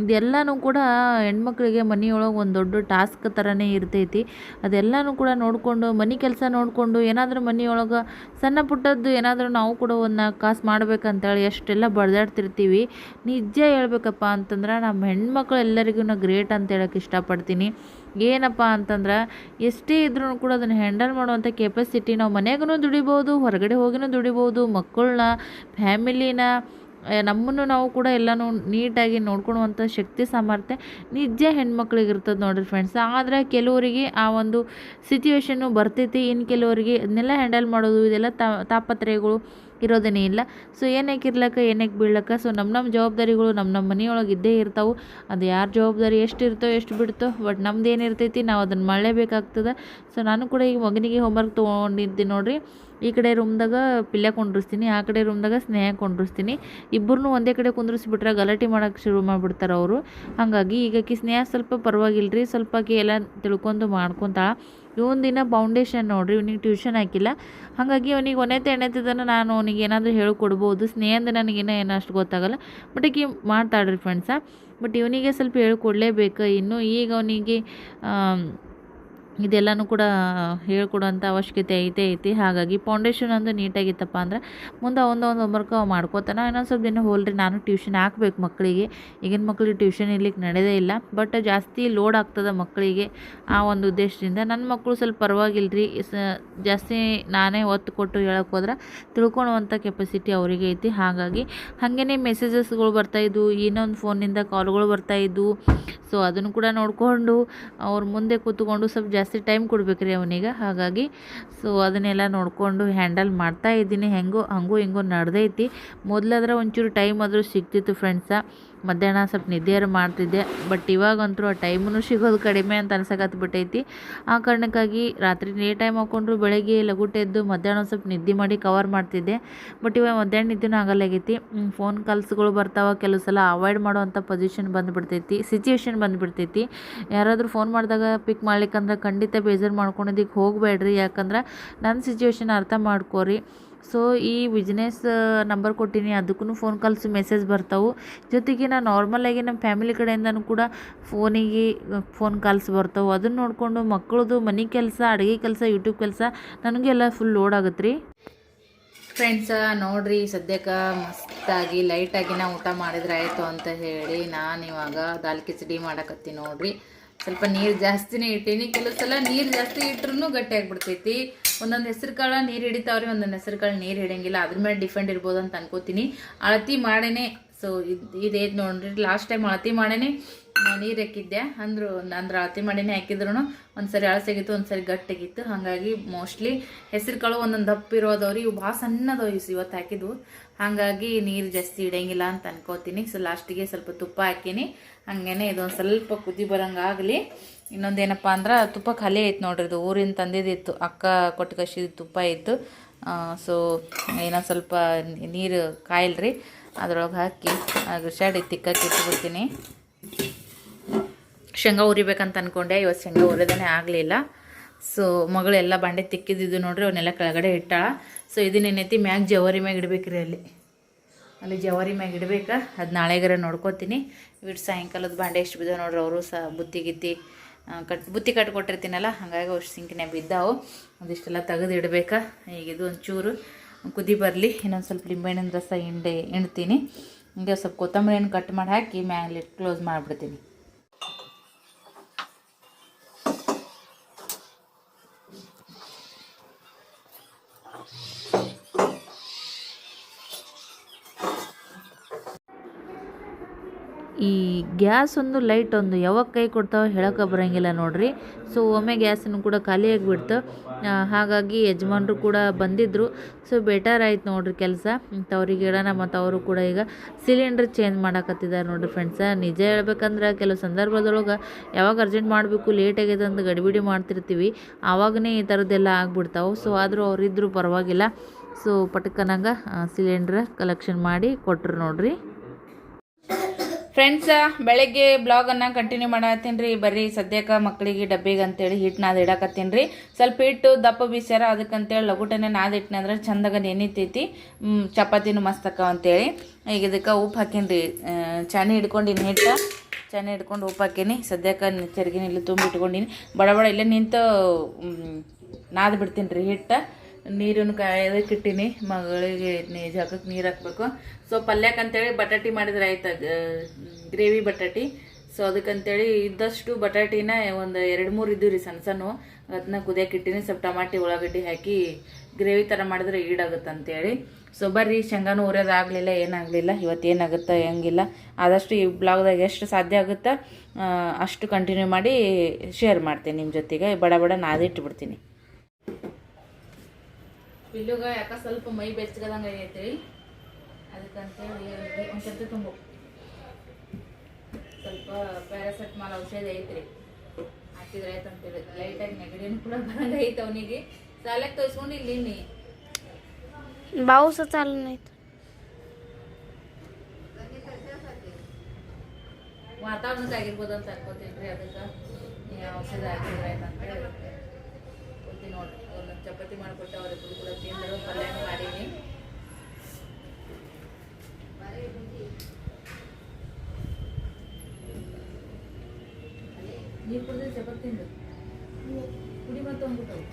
ಇದೆಲ್ಲನೂ ಕೂಡ ಹೆಣ್ಮಕ್ಳಿಗೆ ಮನೆಯೊಳಗೆ ಒಂದು ದೊಡ್ಡ ಟಾಸ್ಕ್ ಥರನೇ ಇರ್ತೈತಿ. ಅದೆಲ್ಲನೂ ಕೂಡ ನೋಡಿಕೊಂಡು ಮನೆ ಕೆಲಸ ನೋಡಿಕೊಂಡು ಏನಾದರೂ ಮನೆಯೊಳಗೆ ಸಣ್ಣ ಪುಟ್ಟದ್ದು ಏನಾದರೂ ನಾವು ಕೂಡ ಒಂದು 4 ಕಾಸು ಮಾಡ್ಬೇಕಂತೇಳಿ ಎಷ್ಟೆಲ್ಲ ಬಡ್ದಾಡ್ತಿರ್ತೀವಿ. ನಿಜ ಹೇಳ್ಬೇಕಪ್ಪ ಅಂತಂದ್ರೆ ನಮ್ಮ ಹೆಣ್ಮಕ್ಳು ಎಲ್ಲರಿಗೂ ಗ್ರೇಟ್ ಅಂತ ಹೇಳೋಕ್ಕೆ ಇಷ್ಟಪಡ್ತೀನಿ. ಏನಪ್ಪ ಅಂತಂದ್ರೆ ಎಷ್ಟೇ ಇದ್ರೂ ಕೂಡ ಅದನ್ನು ಹ್ಯಾಂಡಲ್ ಮಾಡುವಂಥ ಕೆಪಾಸಿಟಿ ನಾವು ಮನೆಯಾಗೂ ದುಡಿಬೋದು, ಹೊರಗಡೆ ಹೋಗಿನೂ ದುಡಿಬೋದು, ಮಕ್ಕಳನ್ನ, ಫ್ಯಾಮಿಲಿನ, ನಮ್ಮನ್ನು ನಾವು ಕೂಡ ಎಲ್ಲನೂ ನೀಟಾಗಿ ನೋಡ್ಕೊಳ್ಳುವಂಥ ಶಕ್ತಿ ಸಾಮರ್ಥ್ಯ ನಿಜ ಹೆಣ್ಮಕ್ಳಿಗೆ ಇರ್ತದೆ ನೋಡಿರಿ ಫ್ರೆಂಡ್ಸ್. ಆದರೆ ಕೆಲವರಿಗೆ ಆ ಒಂದು ಸಿಚುವೇಶನ್ನು ಬರ್ತೈತಿ, ಇನ್ನು ಕೆಲವರಿಗೆ ಅದನ್ನೆಲ್ಲ ಹ್ಯಾಂಡಲ್ ಮಾಡೋದು ಇದೆಲ್ಲ ತಾಪತ್ರಯಗಳು ಇರೋದೇನೇ ಇಲ್ಲ. ಸೊ ಏನಕ್ಕೆ ಇರ್ಲಕ್ಕ, ಏನಕ್ಕೆ ಬೀಳಕ್ಕ. ಸೊ ನಮ್ಮ ಜವಾಬ್ದಾರಿಗಳು ನಮ್ಮ ಮನೆಯೊಳಗೆ ಇದ್ದೇ ಇರ್ತಾವೆ. ಅದು ಯಾರ ಜವಾಬ್ದಾರಿ ಎಷ್ಟು ಇರ್ತೋ ಎಷ್ಟು ಬಿಡ್ತೋ, ಬಟ್ ನಮ್ದು ಏನಿರ್ತೈತಿ ನಾವು ಅದನ್ನು ಮಾಡಲೇಬೇಕಾಗ್ತದೆ. ಸೊ ನಾನು ಕೂಡ ಈಗ ಮಗನಿಗೆ ಹೋಮ್ವರ್ಕ್ ತೊಗೊಂಡಿದ್ದೀನಿ ನೋಡಿರಿ. ಈ ಕಡೆ ರೂಮ್ದಾಗ ಪಿಲ್ಯ ಕುಂಡ್ರಿಸ್ತೀನಿ, ಆ ಕಡೆ ರೂಮ್ದಾಗ ಸ್ನೇಹ ಕುಂಡ್ರಿಸ್ತೀನಿ. ಇಬ್ಬರನ್ನೂ ಒಂದೇ ಕಡೆ ಕುಂದ್ರಿಸ್ಬಿಟ್ರೆ ಗಲಾಟೆ ಮಾಡೋಕ್ಕೆ ಶುರು ಮಾಡಿಬಿಡ್ತಾರೆ ಅವರು. ಹಾಗಾಗಿ ಈಗ ಸ್ನೇಹ ಸ್ವಲ್ಪ ಪರವಾಗಿಲ್ಲ ರೀ, ಸ್ವಲ್ಪ ಎಲ್ಲ ತಿಳ್ಕೊಂಡು ಮಾಡ್ಕೊತಾಳೆ. ಇವನ್ ದಿನ ಫೌಂಡೇಶನ್ ನೋಡಿರಿ, ಇವನಿಗೆ ಟ್ಯೂಷನ್ ಹಾಕಿಲ್ಲ. ಹಾಗಾಗಿ ಅವನಿಗೆ ಒಂದೇತನ ನಾನು ಅವನಿಗೆ ಏನಾದರೂ ಹೇಳ್ಕೊಡ್ಬೋದು. ಸ್ನೇಹಂದ ನನಗೇನೋ ಏನೋ ಅಷ್ಟು ಗೊತ್ತಾಗಲ್ಲ, ಬಟ್ ಈಗ ಮಾಡ್ತಾಳ್ರಿ ಫ್ರೆಂಡ್ಸ. ಬಟ್ ಇವನಿಗೆ ಸ್ವಲ್ಪ ಹೇಳ್ಕೊಡ್ಲೇಬೇಕು. ಇನ್ನು ಈಗ ಅವನಿಗೆ ಇದೆಲ್ಲನೂ ಕೂಡ ಹೇಳ್ಕೊಡೋಂಥ ಅವಶ್ಯಕತೆ ಐತಿ. ಹಾಗಾಗಿ ಫೌಂಡೇಶನ್ ಒಂದು ನೀಟಾಗಿತ್ತಪ್ಪ ಅಂದ್ರೆ ಮುಂದೆ ಒಂದು ಹೋಮ್ವರ್ಕ್ ಮಾಡ್ಕೋತಾನೆ. ಇನ್ನೊಂದು ಸ್ವಲ್ಪ ದಿನ ಹೋಲ್ರಿ, ನಾನು ಟ್ಯೂಷನ್ ಹಾಕ್ಬೇಕು ಮಕ್ಕಳಿಗೆ. ಈಗಿನ ಮಕ್ಕಳಿಗೆ ಟ್ಯೂಷನ್ ಇರ್ಲಿಕ್ಕೆ ನಡೆಯೋದೇ ಇಲ್ಲ, ಬಟ್ ಜಾಸ್ತಿ ಲೋಡ್ ಆಗ್ತದೆ ಮಕ್ಕಳಿಗೆ. ಆ ಒಂದು ಉದ್ದೇಶದಿಂದ ನನ್ನ ಮಕ್ಕಳು ಸ್ವಲ್ಪ ಪರವಾಗಿಲ್ಲ ರೀ, ಜಾಸ್ತಿ ನಾನೇ ಒತ್ತು ಕೊಟ್ಟು ಹೇಳಕ್ಕೆ ಹೋದ್ರೆ ತಿಳ್ಕೊಳ್ಳುವಂಥ ಕೆಪಾಸಿಟಿ ಅವರಿಗೆ ಐತಿ. ಹಾಗಾಗಿ ಹಾಗೇ ಮೆಸೇಜಸ್ಗಳು ಬರ್ತಾಯಿದ್ವು, ಇನ್ನೊಂದು ಫೋನಿಂದ ಕಾಲ್ಗಳು ಬರ್ತಾಯಿದ್ವು. ಸೊ ಅದನ್ನು ಕೂಡ ನೋಡಿಕೊಂಡು ಅವ್ರ ಮುಂದೆ ಕೂತ್ಕೊಂಡು ಸ್ವಲ್ಪ ಜಾಸ್ತಿ ಟೈಮ್ ಕೊಡ್ಬೇಕ್ರಿ ಅವನಿಗೆ. ಹಾಗಾಗಿ ಸೊ ಅದನ್ನೆಲ್ಲ ನೋಡಿಕೊಂಡು ಹ್ಯಾಂಡಲ್ ಮಾಡ್ತಾ ಇದ್ದೀನಿ. ಹಂಗೂ ಹಿಂಗೂ ನಡೆದೈತಿ. ಮೊದಲಾದ್ರೆ ಒಂಚೂರು ಟೈಮ್ ಆದರೂ ಸಿಗ್ತಿತ್ತು ಫ್ರೆಂಡ್ಸ, ಮಧ್ಯಾಹ್ನ ಸ್ವಲ್ಪ ನಿದ್ದೆಯಾರು ಮಾಡ್ತಿದ್ದೆ. ಬಟ್ ಇವಾಗಂತೂ ಆ ಟೈಮೂ ಸಿಗೋದು ಕಡಿಮೆ ಅಂತ ಅನ್ಸಕತ್ಬಿಟ್ಟೈತಿ. ಆ ಕಾರಣಕ್ಕಾಗಿ ರಾತ್ರಿ ಟೈಮ್ ಹಾಕ್ಕೊಂಡ್ರು ಬೆಳಗ್ಗೆ ಲಘುಟ್ ಎದ್ದು ಮಧ್ಯಾಹ್ನ ಸ್ವಲ್ಪ ನಿದ್ದೆ ಮಾಡಿ ಕವರ್ ಮಾಡ್ತಿದ್ದೆ. ಬಟ್ ಇವಾಗ ಮಧ್ಯಾಹ್ನ ನಿದ್ದೆನೂ ಆಗಲಾಗೈತಿ. ಫೋನ್ ಕಾಲ್ಸ್ಗಳು ಬರ್ತಾವೆ, ಕೆಲವು ಸಲ ಅವಾಯ್ಡ್ ಮಾಡೋವಂಥ ಸಿಚುವೇಶನ್ ಬಂದುಬಿಡ್ತೈತಿ. ಯಾರಾದರೂ ಫೋನ್ ಮಾಡಿದಾಗ ಪಿಕ್ ಮಾಡ್ಲಿಕ್ಕಂದ್ರೆ ಖಂಡಿತ ಬೇಜಾರು ಮಾಡ್ಕೊಂಡಿದ್ದಕ್ಕೆ ಹೋಗಬೇಡ್ರಿ. ಯಾಕಂದ್ರೆ ನನ್ನ ಸಿಚುವೇಶನ್ ಅರ್ಥ ಮಾಡ್ಕೋರಿ. ಸೊ ಈ ಬಿಸ್ನೆಸ್ ನಂಬರ್ ಕೊಟ್ಟೀನಿ, ಅದಕ್ಕೂ ಫೋನ್ ಕಾಲ್ಸ್ ಮೆಸೇಜ್ ಬರ್ತಾವೆ. ಜೊತೆಗೆ ನಾನು ನಾರ್ಮಲಾಗಿ ನಮ್ಮ ಫ್ಯಾಮಿಲಿ ಕಡೆಯಿಂದನೂ ಕೂಡ ಫೋನಿಗೆ ಫೋನ್ ಕಾಲ್ಸ್ ಬರ್ತಾವೆ. ಅದನ್ನು ನೋಡಿಕೊಂಡು ಮಕ್ಕಳದು ಮನೆ ಕೆಲಸ, ಅಡುಗೆ ಕೆಲಸ, ಯೂಟ್ಯೂಬ್ ಕೆಲಸ ನನಗೆಲ್ಲ ಫುಲ್ ಲೋಡ್ ಆಗುತ್ತೆ ರೀ ಫ್ರೆಂಡ್ಸ. ನೋಡಿರಿ ಸದ್ಯಕ್ಕೆ ಮಸ್ತಾಗಿ ಲೈಟಾಗಿ ನಾವು ಊಟ ಮಾಡಿದ್ರೆ ಆಯಿತು ಅಂತ ಹೇಳಿ ನಾನು ಇವಾಗ ದಾಲ್ ಕಿಚಡಿ ಮಾಡಕತ್ತೀನಿ ನೋಡಿರಿ. ಸ್ವಲ್ಪ ನೀರು ಜಾಸ್ತಿನೇ ಇಟ್ಟೀನಿ. ಕೆಲವು ಸಲ ನೀರು ಜಾಸ್ತಿ ಇಟ್ರೂ ಗಟ್ಟಿ ಆಗಿಬಿಡ್ತೈತಿ. ಒಂದೊಂದು ಹೆಸ್ರು ಕಾಳು ನೀರು ಹಿಡಿತಾವ್ರಿ, ಒಂದೊಂದು ಹೆಸ್ರು ಕಾಳು ನೀರು ಹಿಡಿಯಂಗಿಲ್ಲ. ಅದ್ರ ಮೇಲೆ ಡಿಫೆಂಡ್ ಇರ್ಬೋದು ಅಂತ ಅನ್ಕೋತೀನಿ. ಅಳತಿ ಮಾಡೇನೆ. ಸೊ ಇದೇನು ನೋಡ್ರಿ, ಲಾಸ್ಟ್ ಟೈಮ್ ಅಳತಿ ಮಾಡೇನೆ ನೀರು ಹಾಕಿದ್ದೆ. ಅಂದ್ರೆ ಅಳತಿ ಮಾಡೇನೆ ಹಾಕಿದ್ರು ಒಂದು ಸರಿ ಅಳಸಾಗಿತ್ತು, ಒಂದು ಸರಿ ಗಟ್ಟಿಗಿತ್ತು. ಹಾಗಾಗಿ ಮೋಸ್ಟ್ಲಿ ಹೆಸ್ರು ಕಾಳು ಒಂದೊಂದು ದಪ್ಪ ಇರೋದವ್ರಿ, ಇವು ಭಾಳ ಸಣ್ಣದವು ಇವತ್ತು ಹಾಕಿದ್ವು. ಹಾಗಾಗಿ ನೀರು ಜಾಸ್ತಿ ಇಡಂಗಿಲ್ಲ ಅಂತ ಅನ್ಕೋತೀನಿ. ಸೊ ಲಾಸ್ಟಿಗೆ ಸ್ವಲ್ಪ ತುಪ್ಪ ಹಾಕೀನಿ. ಹಾಗೇನೆ ಇದೊಂದು ಸ್ವಲ್ಪ ಕುದಿ ಬರೋಂಗಾಗಲಿ. ಇನ್ನೊಂದೇನಪ್ಪ ಅಂದ್ರೆ ತುಪ್ಪ ಖಾಲಿ ಐತೆ ನೋಡ್ರಿ, ಇದು ಊರಿಂದ ತಂದಿದ್ದಿತ್ತು, ಅಕ್ಕ ಕೊಟ್ಟು ಕಸಿದ ತುಪ್ಪ ಇತ್ತು. ಸೊ ಏನೋ ಸ್ವಲ್ಪ ನೀರು ಕಾಯಿಲ್ರಿ, ಅದ್ರೊಳಗೆ ಹಾಕಿ ಶಾಡಿ ತಿಕ್ಕಕ್ಕೆ ಇಟ್ಬಿಡ್ತೀನಿ. ಶೇಂಗಾ ಉರಿಬೇಕಂತ ಅಂದ್ಕೊಂಡೆ, ಇವತ್ತು ಶೇಂಗಾ ಉರಿದೇ ಆಗಲಿಲ್ಲ. ಸೊ ಮಗಳೆಲ್ಲ ಬಾಂಡೆ ತಿಕ್ಕಿದ್ದು ನೋಡ್ರಿ, ಅವನ್ನೆಲ್ಲ ಕೆಳಗಡೆ ಇಟ್ಟಾಳ. ಸೊ ಇದನ್ನೇನೈತಿ ಮ್ಯಾಗ ಜವಾರಿ ಮ್ಯಾಗ ಇಡ್ಬೇಕ್ರಿ, ಅಲ್ಲಿ ಜವಾರಿ ಮ್ಯಾಗ ಇಡ್ಬೇಕಾ. ಅದು ನಾಳೆಗಾರ ನೋಡ್ಕೋತೀನಿ. ಇಟ್ಟು ಸಾಯಂಕಾಲದ ಬಾಂಡೆ ಎಷ್ಟು ಬಿದ್ದಾವೆ ನೋಡ್ರಿ, ಅವರು ಬುತ್ತಿ ಕಟ್ಕೊಟ್ಟಿರ್ತೀನಲ್ಲ, ಹಾಗಾಗಿ ಅಷ್ಟು ಸಿಂಕಿನ ಬಿದ್ದಾವು. ಅದಿಷ್ಟೆಲ್ಲ ತೆಗೆದು ಇಡಬೇಕಾ. ಈಗ ಇದು ಒಂಚೂರು ಕುದಿ ಬರಲಿ, ಇನ್ನೊಂದು ಸ್ವಲ್ಪ ಲಿಂಬೆಹಣ್ಣಿನ ರಸ ಹಿಂಡ್ತೀನಿ. ಹಿಂಗೆ ಸ್ವಲ್ಪ ಕೊತ್ತಂಬರಿಯನ್ನು ಕಟ್ ಮಾಡಿ ಹಾಕಿ ಮ್ಯಾಲೆ ಕ್ಲೋಸ್ ಮಾಡಿಬಿಡ್ತೀನಿ. ಈ ಗ್ಯಾಸ್ ಒಂದು ಲೈಟ್ ಒಂದು ಯಾವಾಗ ಕೈ ಕೊಡ್ತಾವೆ ಹೇಳೋಕೆ ಬರೋಂಗಿಲ್ಲ ನೋಡ್ರಿ. ಸೊ ಒಮ್ಮೆ ಗ್ಯಾಸನ್ನು ಕೂಡ ಖಾಲಿಯಾಗಿಬಿಡ್ತು. ಹಾಗಾಗಿ ಯಜಮಾನ್ರು ಕೂಡ ಬಂದಿದ್ದರು. ಸೊ ಬೆಟರ್ ಆಯ್ತು ನೋಡ್ರಿ ಕೆಲಸ. ಮತ್ತು ಅವ್ರಿಗೆ ಹೇಳೋಣ, ಮತ್ತು ಅವರು ಕೂಡ ಈಗ ಸಿಲಿಂಡ್ರ್ ಚೇಂಜ್ ಮಾಡಕತ್ತಿದ್ದಾರೆ ನೋಡ್ರಿ ಫ್ರೆಂಡ್ಸ. ನಿಜ ಹೇಳ್ಬೇಕಂದ್ರೆ ಕೆಲವು ಸಂದರ್ಭದೊಳಗೆ ಯಾವಾಗ ಅರ್ಜೆಂಟ್ ಮಾಡಬೇಕು ಲೇಟ್ ಆಗಿದೆ ಅಂತ ಗಡಿಬಿಡಿ ಮಾಡ್ತಿರ್ತೀವಿ, ಆವಾಗನೇ ಈ ಥರದ್ದೆಲ್ಲ ಆಗ್ಬಿಡ್ತಾವೆ. ಸೊ ಆದರೂ ಅವರಿದ್ದರೂ ಪರವಾಗಿಲ್ಲ. ಸೊ ಪಟಕನಂಗೆ ಸಿಲಿಂಡ್ರ್ ಕಲೆಕ್ಷನ್ ಮಾಡಿ ಕೊಟ್ಟರು ನೋಡ್ರಿ. ಫ್ರೆಂಡ್ಸ, ಬೆಳಗ್ಗೆ ಬ್ಲಾಗನ್ನು ಕಂಟಿನ್ಯೂ ಮಾಡತ್ತೀನಿ ರೀ. ಬರ್ರಿ ಸದ್ಯಕ್ಕೆ ಮಕ್ಕಳಿಗೆ ಡಬ್ಬಿಗೆ ಅಂತೇಳಿ ಹಿಟ್ಟು ನಾದ್ ಇಡಕತ್ತೀನಿ ರೀ. ಸ್ವಲ್ಪ ಹಿಟ್ಟು ದಪ್ಪ ಬೀಸ್ಯಾರ, ಅದಕ್ಕಂತೇಳಿ ಲಗುಟನೆ ನಾದ್ ಇಟ್ಟಿನ ಅಂದ್ರೆ ಚಂದಾಗ ನೆನಿತೈತಿ, ಚಪಾತಿನೂ ಮಸ್ತ್ ಅಕ್ಕ ಅಂತೇಳಿ. ಈಗ ಇದಕ್ಕೆ ಉಪ್ಪು ಹಾಕೀನಿ ರೀ. ಚಾನಿ ಹಿಡ್ಕೊಂಡಿನಿ ಹಿಟ್ಟು, ಚಾನಿ ಹಿಡ್ಕೊಂಡು ಉಪ್ಪು ಹಾಕೀನಿ. ಸದ್ಯಕ್ಕೆ ಚರ್ಗಿನ ಇಲ್ಲಿ ತುಂಬಿ ಇಟ್ಕೊಂಡಿನಿ. ಬಡ ಬಡ ಇಲ್ಲೇ ನಿಂತು ನಾದ್ ಬಿಡ್ತೀನಿ ರೀ ಹಿಟ್ಟು. ನೀರನ್ನು ಕಾಯೋದಕ್ಕೆ ಇಟ್ಟಿನಿ. ಮಗಳಿಗೆ ಜಾಗಕ್ಕೆ ನೀರು ಹಾಕ್ಬೇಕು. ಸೊ ಪಲ್ಯಕ್ಕಂತೇಳಿ ಬಟಾಟಿ ಮಾಡಿದ್ರೆ ಆಯ್ತು, ಗ್ರೇವಿ ಬಟಾಟಿ. ಸೊ ಅದಕ್ಕಂತೇಳಿ ಇದ್ದಷ್ಟು ಬಟಾಟಿನ ಒಂದು 2-3 ಇದ್ದು ರೀ ಸಣ್ಣ ಸಣ್ಣ, ಅದನ್ನ ಕುದಿಯಕ್ಕೆ ಇಟ್ಟಿನಿ. ಸ್ವಲ್ಪ ಟಮಾಟಿ ಉಳ್ಳಾಗಡ್ಡಿ ಹಾಕಿ ಗ್ರೇವಿ ಥರ ಮಾಡಿದ್ರೆ ಈಡಾಗುತ್ತೆ ಅಂತೇಳಿ. ಸೊ ಬರ್ರಿ, ಶೇಂಗಾನು ಉರಿಯೋದಾಗಲಿಲ್ಲ, ಏನಾಗಲಿಲ್ಲ. ಇವತ್ತು ಏನಾಗುತ್ತೆ ಹೆಂಗಿಲ್ಲ, ಆದಷ್ಟು ಈ ಬ್ಲಾಗ್ದಾಗ ಎಷ್ಟು ಸಾಧ್ಯ ಆಗುತ್ತಾ ಅಷ್ಟು ಕಂಟಿನ್ಯೂ ಮಾಡಿ ಶೇರ್ ಮಾಡ್ತೀನಿ ನಿಮ್ಮ ಜೊತೆಗೆ. ಬಡ ಬಡ ನಾದಿಟ್ಬಿಡ್ತೀನಿ. ಪಿಲ್ಲುಗ ಯಾಕೆ ಸ್ವಲ್ಪ ಮೈ ಬೆಚ್ಚಗದಂಗೆ ಆಗೈತೆ ರೀ, ಅದಕ್ಕಂತೇಳಿ ಒಂದು ಸರ್ತಿ ತುಂಬ ಸ್ವಲ್ಪ ಪ್ಯಾರಾಸೆಟಮಾಲ್ ಔಷಧಿ ಐತ್ರಿ, ಹಾಕಿದ್ರೆ ಆಯ್ತು ಅಂತೇಳಿ. ಲೈಟಾಗಿ ನೆಗಡಿನೂ ಕೂಡ ಬರಂಗೆ ಐತೆ ಅವನಿಗೆ. ಸಾಲಕ್ಕೆ ತೋರಿಸ್ಕೊಂಡು ಇಲ್ಲಿ ನೀ पाऊस चालू नाही. ವಾತಾವರಣಕ್ಕೆ ಆಗಿರ್ಬೋದು ಅಂತ ಅನ್ಕೋತೀನಿ ರೀ. ಅದಕ್ಕೆ ಔಷಧ ಹಾಕಿದ್ರೆ ಆಯ್ತು ಅಂತೇಳಿ ಗೊತ್ತಿ ನೋಡ್ರಿ. ಒಂದೊಂದು ಚಪಾತಿ ಮಾಡಿಕೊಟ್ಟೆ, ಅವರಿಬ್ಬರು ಕೂಡ ತಿಂದರು. ಪಲ್ಯನೂ ಮಾಡೀನಿ. ನೀರು ಕುಡಿದ್ರೆ ಚಪಾತಿ ತಿಂದು ಕುಡಿ ಮತ್ತೆ ಅಂದ್ಬಿಟ್ಟವು.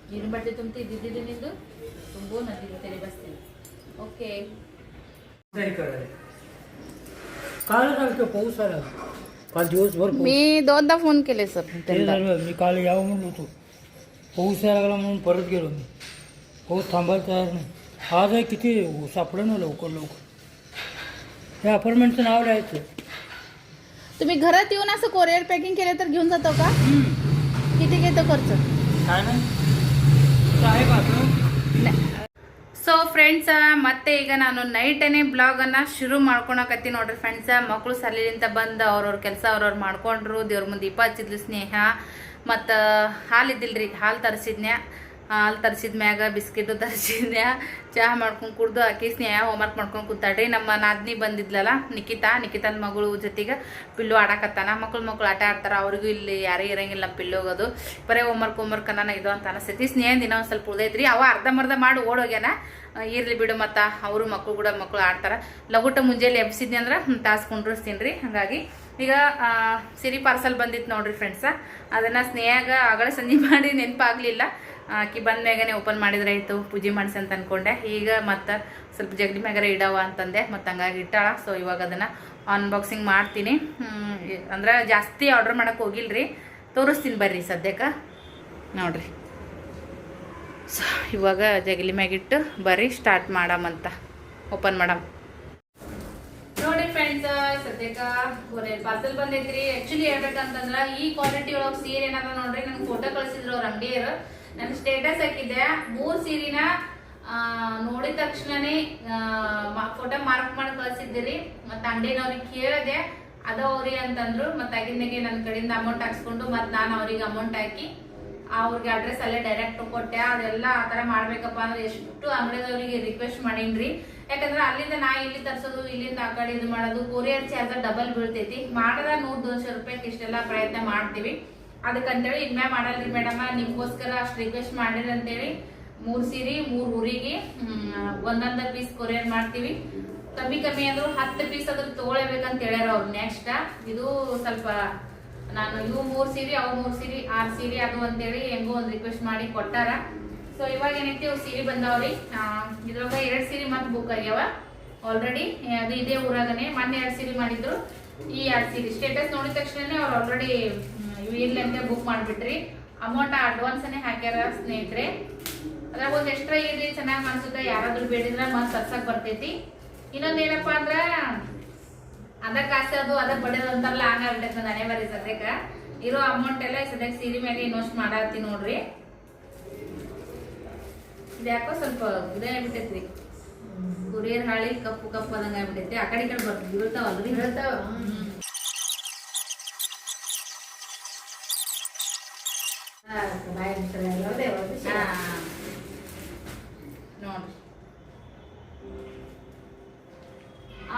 ನೀರಿನ ಬಟ್ಟೆ ತುಂಬಿ ಇದ್ದಿದ್ದಿಲ್ಲ ನಿಂದು ತುಂಬು, ನದಿಗೆ ತೆರೆ ಬಸ್ತೀನಿ. ओके. काल सारखं पाऊस आला, काल दिवसभर मी 2दा फोन केले सर. मी काल यावं म्हणलो होतो, पाऊस यायला लागला म्हणून परत गेलो मी. पाऊस थांबायला तयार नाही. आज आहे किती सापडं ना लवकर लवकर. हे अपार्टमेंटचं नाव लिहायचं. तुम्ही घरात येऊन असं कोरिअर पॅकिंग केलं तर घेऊन जातो का? किती घेतो खर्च? काय नाही साहेब असं. ಸೊ ಫ್ರೆಂಡ್ಸ, ಮತ್ತೆ ಈಗ ನಾನು ನೈಟನೇ ಬ್ಲಾಗನ್ನು ಶುರು ಮಾಡ್ಕೊಳಕತ್ತೀನಿ ನೋಡ್ರಿ ಫ್ರೆಂಡ್ಸ. ಮಕ್ಕಳು ಸಾಲಿಲಿಂದ ಬಂದು ಅವ್ರವ್ರ ಕೆಲಸ ಅವ್ರವ್ರು ಮಾಡ್ಕೊಂಡ್ರು. ದೇವ್ರ ಮುಂದೆ ದೀಪ ಹಚ್ಚಿದ್ಲು ಸ್ನೇಹ. ಮತ್ತು ಹಾಲು ಇದ್ದಿಲ್ರಿ, ಹಾಲು ತರಿಸಿದ್ನ್ಯಾ. ಹಾಲು ತರಿಸಿದ ಮ್ಯಾಗ ಬಿಸ್ಕಿಟು ತರಿಸಿದ್ನ್ಯಾ. ಚಹಾ ಮಾಡ್ಕೊಂಡು ಕುಡ್ದು ಆಕಿ ಸ್ನೇಹ ಹೋಮ್ವರ್ಕ್ ಮಾಡ್ಕೊಂಡು ಕೂತಾಡ್ರಿ. ನಮ್ಮ ನಾದ್ನಿ ಬಂದಿದ್ಲಲ್ಲ ನಿಕಿತನ ಮಗಳು ಜೊತೆಗೆ ಪಿಲ್ಲು ಆಡಕತ್ತಾನ. ಮಕ್ಕಳು ಆಟ ಆಡ್ತಾರೆ. ಅವ್ರಿಗೂ ಇಲ್ಲಿ ಯಾರೇ ಇರಂಗಿಲ್ಲ ನಮ್ಮ ಪಿಲ್ಲು ಹೋಗೋದು. ಬರೀ ಹೋಮ್ವರ್ಕ್ ಅನ್ನೋ ಇದು ಅಂತ ಅನಿಸ್ತೈತಿ. ಸ್ನೇಹ ದಿನ ಒಂದು ಸ್ವಲ್ಪ ಉಳ್ದೈತ್ರಿ. ಅವ ಅರ್ಧಂಬರ್ಧ ಮಾಡಿ ಓಡೋಗ್ಯಾನ. ಇರ್ಲಿ ಬಿಡು, ಮತ್ತು ಅವರು ಮಕ್ಕಳು ಆಡ್ತಾರೆ. ಲಗುಟ ಮುಂಜಾನೆ ಎಬ್ಸಿದ್ನಿ ಅಂದ್ರೆ ತಾಸು ಕುಂಡ್ರಿಸ್ತೀನಿ ರೀ. ಹಾಗಾಗಿ ಈಗ ಸಿರಿ ಪಾರ್ಸಲ್ ಬಂದಿತ್ತು ನೋಡ್ರಿ ಫ್ರೆಂಡ್ಸ. ಅದನ್ನು ಸ್ನೇಹಾಗ ಆಗಲೇ ಸಂಜೆ ಮಾಡಿ ನೆನಪಾಗಲಿಲ್ಲ. ಆಕಿ ಬಂದ ಮ್ಯಾಗನೆ ಓಪನ್ ಮಾಡಿದ್ರೆ ಆಯಿತು, ಪೂಜೆ ಮಾಡಿಸಿ ಅಂತ ಅಂದ್ಕೊಂಡೆ. ಈಗ ಮತ್ತು ಸ್ವಲ್ಪ ಜಗಲಿ ಮ್ಯಾಗಾರ ಇಡವ ಅಂತಂದೆ, ಮತ್ತು ಹಂಗಾಗಿ ಇಟ್ಟಾಳ. ಸೊ ಇವಾಗ ಅದನ್ನು ಅನ್ಬಾಕ್ಸಿಂಗ್ ಮಾಡ್ತೀನಿ. ಅಂದ್ರೆ ಜಾಸ್ತಿ ಆರ್ಡ್ರ್ ಮಾಡೋಕೆ ಹೋಗಿಲ್ರಿ, ತೋರಿಸ್ತೀನಿ ಬರ್ರಿ ಸದ್ಯಕ್ಕೆ ನೋಡ್ರಿ. ಸೊ ಇವಾಗ ಜಗಲಿ ಮ್ಯಾಗಿಟ್ಟು ಬರ್ರಿ ಸ್ಟಾರ್ಟ್ ಮಾಡಮಂತ, ಓಪನ್ ಮಾಡಮ್ ನೋಡಿ ಫ್ರೆಂಡ್ಸ್. ಸದ್ಯಕ್ಕೆ ಪಾರ್ಸಲ್ ಬಂದೈತ್ರಿ. ಆ್ಯಕ್ಚುಲಿ ಹೇಳ್ಬೇಕಂತಂದ್ರೆ ಈ ಕ್ವಾಲಿಟಿ ಒಳಗೆ ಸೀರೆ ಏನದ ನೋಡ್ರಿ, ನಂಗೆ ಫೋಟೋ ಕಳಿಸಿದ್ರು ಅವ್ರ ಅಂಗಡಿಯರು. ನಾನು ಸ್ಟೇಟಸ್ ಹಾಕಿದ್ದೆ 3 ಸೀರೆನ ನೋಡಿದ ತಕ್ಷಣನೇ ಫೋಟೋ ಮಾರ್ಕ್ ಮಾಡಿ ಕಳಿಸಿದ್ದೀರಿ. ಮತ್ತು ಅಂಗಡಿನವ್ರಿಗೆ ಕೇಳಿದೆ, ಅದವ್ರಿ ಅಂತಂದ್ರು. ಮತ್ತು ಆಗಿಂದಾಗೆ ನನ್ನ ಕಡೆಯಿಂದ ಅಮೌಂಟ್ ಹಾಕ್ಸ್ಕೊಂಡು ಮತ್ತು ನಾನು ಅವ್ರಿಗೆ ಅಮೌಂಟ್ ಹಾಕಿ ಅವ್ರಿಗೆ ಅಡ್ರೆಸ್ ಅಲ್ಲೇ ಡೈರೆಕ್ಟ್ ಕೊಟ್ಟೆ. ಅದೆಲ್ಲ ಆ ಥರ ಮಾಡ್ಬೇಕಪ್ಪ ಅಂದ್ರೆ ಎಷ್ಟು ಅಂಗಡಿದವ್ರಿಗೆ ರಿಕ್ವೆಸ್ಟ್ ಮಾಡೀನ್ರಿ. ಯಾಕಂದ್ರೆ ಅಲ್ಲಿಂದ ನಾ ಇಲ್ಲಿ ತರಿಸೋದು, ಇಲ್ಲಿಂದ ಆ ಕಡೆ ಇದು ಮಾಡೋದು, ಕೊರಿಯರ್ ಚಾರ್ಜ್ ಡಬಲ್ ಬೀಳ್ತೈತಿ. ಮಾಡದ 100-200 ರೂಪಾಯಿಗೆ ಇಷ್ಟೆಲ್ಲ ಪ್ರಯತ್ನ ಮಾಡ್ತೀವಿ. ಅದಕ್ಕಂತೇಳಿ ಇನ್ಮ್ಯಾ ಮಾಡಲ್ರಿ ಮೇಡಮ, ನಿಮ್ಗೋಸ್ಕರ ಅಷ್ಟು ರಿಕ್ವೆಸ್ಟ್ ಮಾಡಿರಿ ಅಂತೇಳಿ 3 ಸೀರೆ 3 ಊರಿಗೆ ಒಂದೊಂದು ಪೀಸ್ ಕೊರಿಯರ್ ಮಾಡ್ತೀವಿ. ಕಮ್ಮಿ ಅಂದ್ರು 10 ಪೀಸ್ ಅದ್ರ ತೊಗೊಳ್ಬೇಕಂತ ಹೇಳ್ಯಾರ ಅವ್ರು. ನೆಕ್ಸ್ಟ್ ಇದು ಸ್ವಲ್ಪ ನಾನು ಇವು 3 ಸೀರೆ ಅವು 3 ಸೀರೆ 6 ಸೀರೆ ಅದು ಅಂತೇಳಿ ಹೆಂಗೋ ಒಂದು ರಿಕ್ವೆಸ್ಟ್ ಮಾಡಿ ಕೊಟ್ಟಾರ. ಸೊ ಇವಾಗ ಏನೈತಿ ಅವು ಸೀರೆ ಬಂದಾವ್ರಿ. ಇದ್ರೊಳಗ 2 ಸೀರೆ ಮತ್ತೆ ಬುಕ್ ಆಗ್ಯಾವ ಆಲ್ರೆಡಿ. ಅದು ಇದೇ ಊರಾಗನೆ ಮೊನ್ನೆ 2 ಸೀರೆ ಮಾಡಿದ್ರು. ಈ 2 ಸೀರೆ ಸ್ಟೇಟಸ್ ನೋಡಿದ ತಕ್ಷಣನೇ ಅವ್ರು ಆಲ್ರೆಡಿ ಇವು ಇರ್ಲಿ ಅಂತ ಬುಕ್ ಮಾಡಿಬಿಟ್ರಿ. ಅಮೌಂಟ್ ಅಡ್ವಾನ್ಸನೇ ಹಾಕ್ಯಾರ ಸ್ನೇಹಿತರೆ. ಅದ್ರಾಗ ಒಂದು ಎಕ್ಸ್ಟ್ರಾ ಇರ್ಲಿ ಚೆನ್ನಾಗಿ ಕಾಣಿಸುತ್ತೆ, ಯಾರಾದ್ರೂ ಬೇಡಿದ್ರೆ ಮತ್ತೆ ತರ್ಸಕ್ ಬರ್ತೈತಿ. ಇನ್ನೊಂದೇನಪ್ಪಾ ಅಂದ್ರ ಅದಕ್ಕೆ ಆಸೆ ಅದು ಅದಕ್ಕೆ ಬಡಿಯೋದು ಅಂತಾರಲ್ಲ ಹಂಗಾಗ್ಬಿಟ್ಟೈತೆ ನನ್ನ ಹಣೆ ಬರೀ. ಸದ್ಯಕ್ಕೆ ಇರೋ ಅಮೌಂಟ್ ಎಲ್ಲ ಸದ್ಯಕ್ಕೆ ಸೀರೆ ಮೇಲೆ ಇನ್ವೆಸ್ಟ್ ಮಾಡತ್ತಿ ನೋಡ್ರಿ. ಇದು ಯಾಕೋ ಸ್ವಲ್ಪ ಇದೇ ಆಗ್ಬಿಟ್ಟೈತ್ರಿ, ಕುರಿಯರ್ ಹಾಳಿ ಕಪ್ಪು ಕಪ್ಪು ಅದಂಗ ಆಗ್ಬಿಟ್ಟೈತಿ. ಆ ಕಡೆ ಈ ಕಡೆ ಬರ್ತದೆ ಬೀಳ್ತಾವಲ್ರಿ ಹೇಳ್ತಾವ. ನೋಡ್ರಿ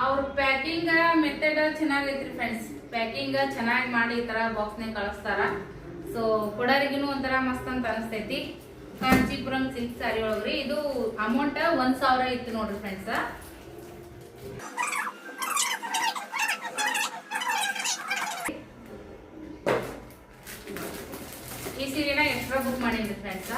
ಅವ್ರ ಪ್ಯಾಕಿಂಗ್ ಮೆಥಡ್ ಚೆನ್ನಾಗೈತ್ರಿ ಫ್ರೆಂಡ್ಸ್. ಪ್ಯಾಕಿಂಗ್ ಚೆನ್ನಾಗಿ ಮಾಡಿ ಈ ತರ ಬಾಕ್ಸ್ನಾಗ ಕಳಿಸ್ತಾರ. ಸೊ ಕೊಡೋರಿಗೂ ಒಂಥರ ಮಸ್ತ್ ಅಂತ ಅನಿಸ್ತೈತಿ. ಕಾಂಚೀಪುರಂ ಸಿಲ್ಕ್ ಸಾರಿ ಒಳಗ್ರಿ ಇದು ಅಮೌಂಟ್ 1,000 ಇತ್ತು ನೋಡ್ರಿ ಫ್ರೆಂಡ್ಸ್. ಈ ಸೀರೆನ ಎಕ್ಸ್ಟ್ರಾ ಬುಕ್ ಮಾಡಿದ್ರಿ ಫ್ರೆಂಡ್ಸ್.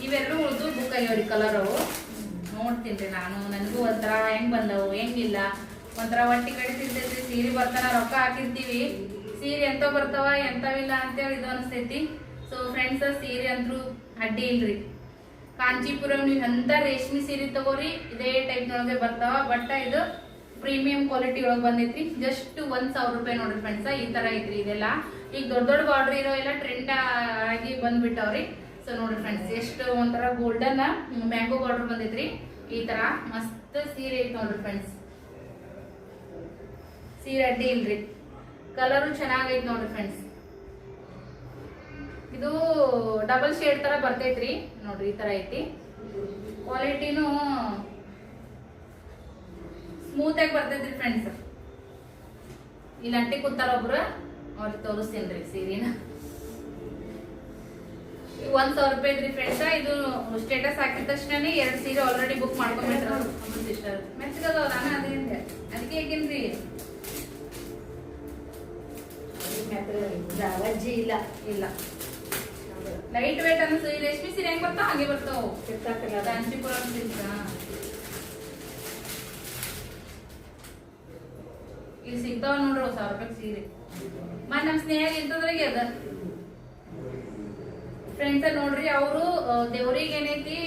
ಇವೆರಡು ಉಳಿದು ಬುಕ್ ಆಗ್ಯಾವ್ರಿ ಕಲರ್ ಅವು. ನೋಡ್ತೀನಿ ನಾನು, ನನಗೂ ಒಂಥರ ಹೆಂಗ್ ಬಂದವು ಹೆಂಗಿಲ್ಲ ಒಂಥರ ಒಟ್ಟಿ ಕಡೆ ತಿರ್ತೈತಿ. ಸೀರೆ ಬರ್ತಾನ ರೊಕ್ಕ ಹಾಕಿರ್ತೀವಿ, ಸೀರೆ ಎಂತ ಬರ್ತಾವ ಎಂತವಿಲ್ಲ ಅಂತೇಳಿ ಇದು ಅನಿಸ್ತೈತಿ. ಸೊ ಫ್ರೆಂಡ್ಸ್ ಸೀರೆ ಅಂತೂ ಅಡ್ಡಿ ಇಲ್ರಿ. ಕಾಂಚೀಪುರಂ ನೀವು ಎಂತ ರೇಷ್ಮೆ ಸೀರೆ ತಗೋರಿ ಇದೇ ಟೈಪ್ ನೊಳಗೆ ಬರ್ತಾವ. ಬಟ್ ಇದು ಪ್ರೀಮಿಯಂ ಕ್ವಾಲಿಟಿ ಒಳಗೆ ಬಂದೈತ್ರಿ. ಜಸ್ಟ್ 1,000 ರೂಪಾಯಿ ನೋಡ್ರಿ ಫ್ರೆಂಡ್ಸ್. ಈ ತರ ಐತ್ರಿ ಇದೆಲ್ಲ. ಈಗ ದೊಡ್ಡ ದೊಡ್ಡ ಬಾರ್ಡರ್ ಇರೋ ಎಲ್ಲ ಟ್ರೆಂಡ್ ಆಗಿ ಬಂದ್ಬಿಟ್ಟವ್ರಿ. ಸೊ ನೋಡ್ರಿ ಫ್ರೆಂಡ್ಸ್ ಎಷ್ಟು ಒಂಥರ ಗೋಲ್ಡನ್ ಮ್ಯಾಂಗೋ ಬಾರ್ಡರ್ ಬಂದೈತ್ರಿ. ಈ ತರ ಮಸ್ತ್ ಸೀರೆ ಐತಿ ನೋಡ್ರಿ ಫ್ರೆಂಡ್ಸ್. ಸೀರೆ ಅಡ್ಡಿ ಇಲ್ರಿ, ಕಲರು ಚೆನ್ನಾಗೈತಿ ನೋಡ್ರಿ ಫ್ರೆಂಡ್ಸ್. ಇದು ಡಬಲ್ ಶೇಡ್ ತರ ಬರ್ತೈತ್ರಿ ನೋಡ್ರಿ. ಈ ತರ ಐತಿ, ಕ್ವಾಲಿಟಿನೂ ಸ್ಮೂತ್ ಆಗಿ ಬರ್ತೈತ್ರಿ ಫ್ರೆಂಡ್ಸ್. ಇಲ್ಲಿ ಅಂಟಿ ಕೂತಾರ ಒಬ್ರು, ಅವ್ರಿಗೆ ತೋರಿಸ್ತೀನ್ರಿ ಸೀರೆನ. 1,000 ರೂಪಾಯಿ ಐತ್ರಿ ಫ್ರೆಂಡ್ಸ್. ಇದು ಸ್ಟೇಟಸ್ ಹಾಕಿದ ತಕ್ಷಣ 2 ಸೀರೆ ಆಲ್ರೆಡಿ ಬುಕ್ ಮಾಡ್ಕೊಂಡ್ಬಿಟ್ರ ಸಿಸ್ಟರ್. ಮೆಚ್ಚಗದವ್ ನಾನು ಅದೇನ್ರಿ ಅದಕ್ಕೆ ಹೇಗೇನ್ರಿ ಅಜ್ಜಿ ಇಲ್ಲ ಇಲ್ಲ ಲೈಟ್ ವೇಟ್ ಅನ್ಸ. ಈ ರೇಷ್ಮೆ ಸೀರೆ ಹೆಂಗ್ ಬರ್ತಾವ ಹಂಗೆ ಬರ್ತಾವ. ಕಾಂಚೀಪುರಂ ಸಿಲ್ಕ್ ಇಲ್ಲಿ ಸಿಗ್ತಾವ ನೋಡ್ರಿ 1,000 ರೂಪಾಯಿ ಸೀರೆ. ಮತ್ತೆ ನಮ್ ಸ್ನೇಹ ಇಂತದ್ರಾಗೆ ಅದ ಫ್ರೆಂಡ್ಸ್ ನೋಡ್ರಿ. ಅವರು ದೇವ್ರಿಗೆ ಏನೈತಿ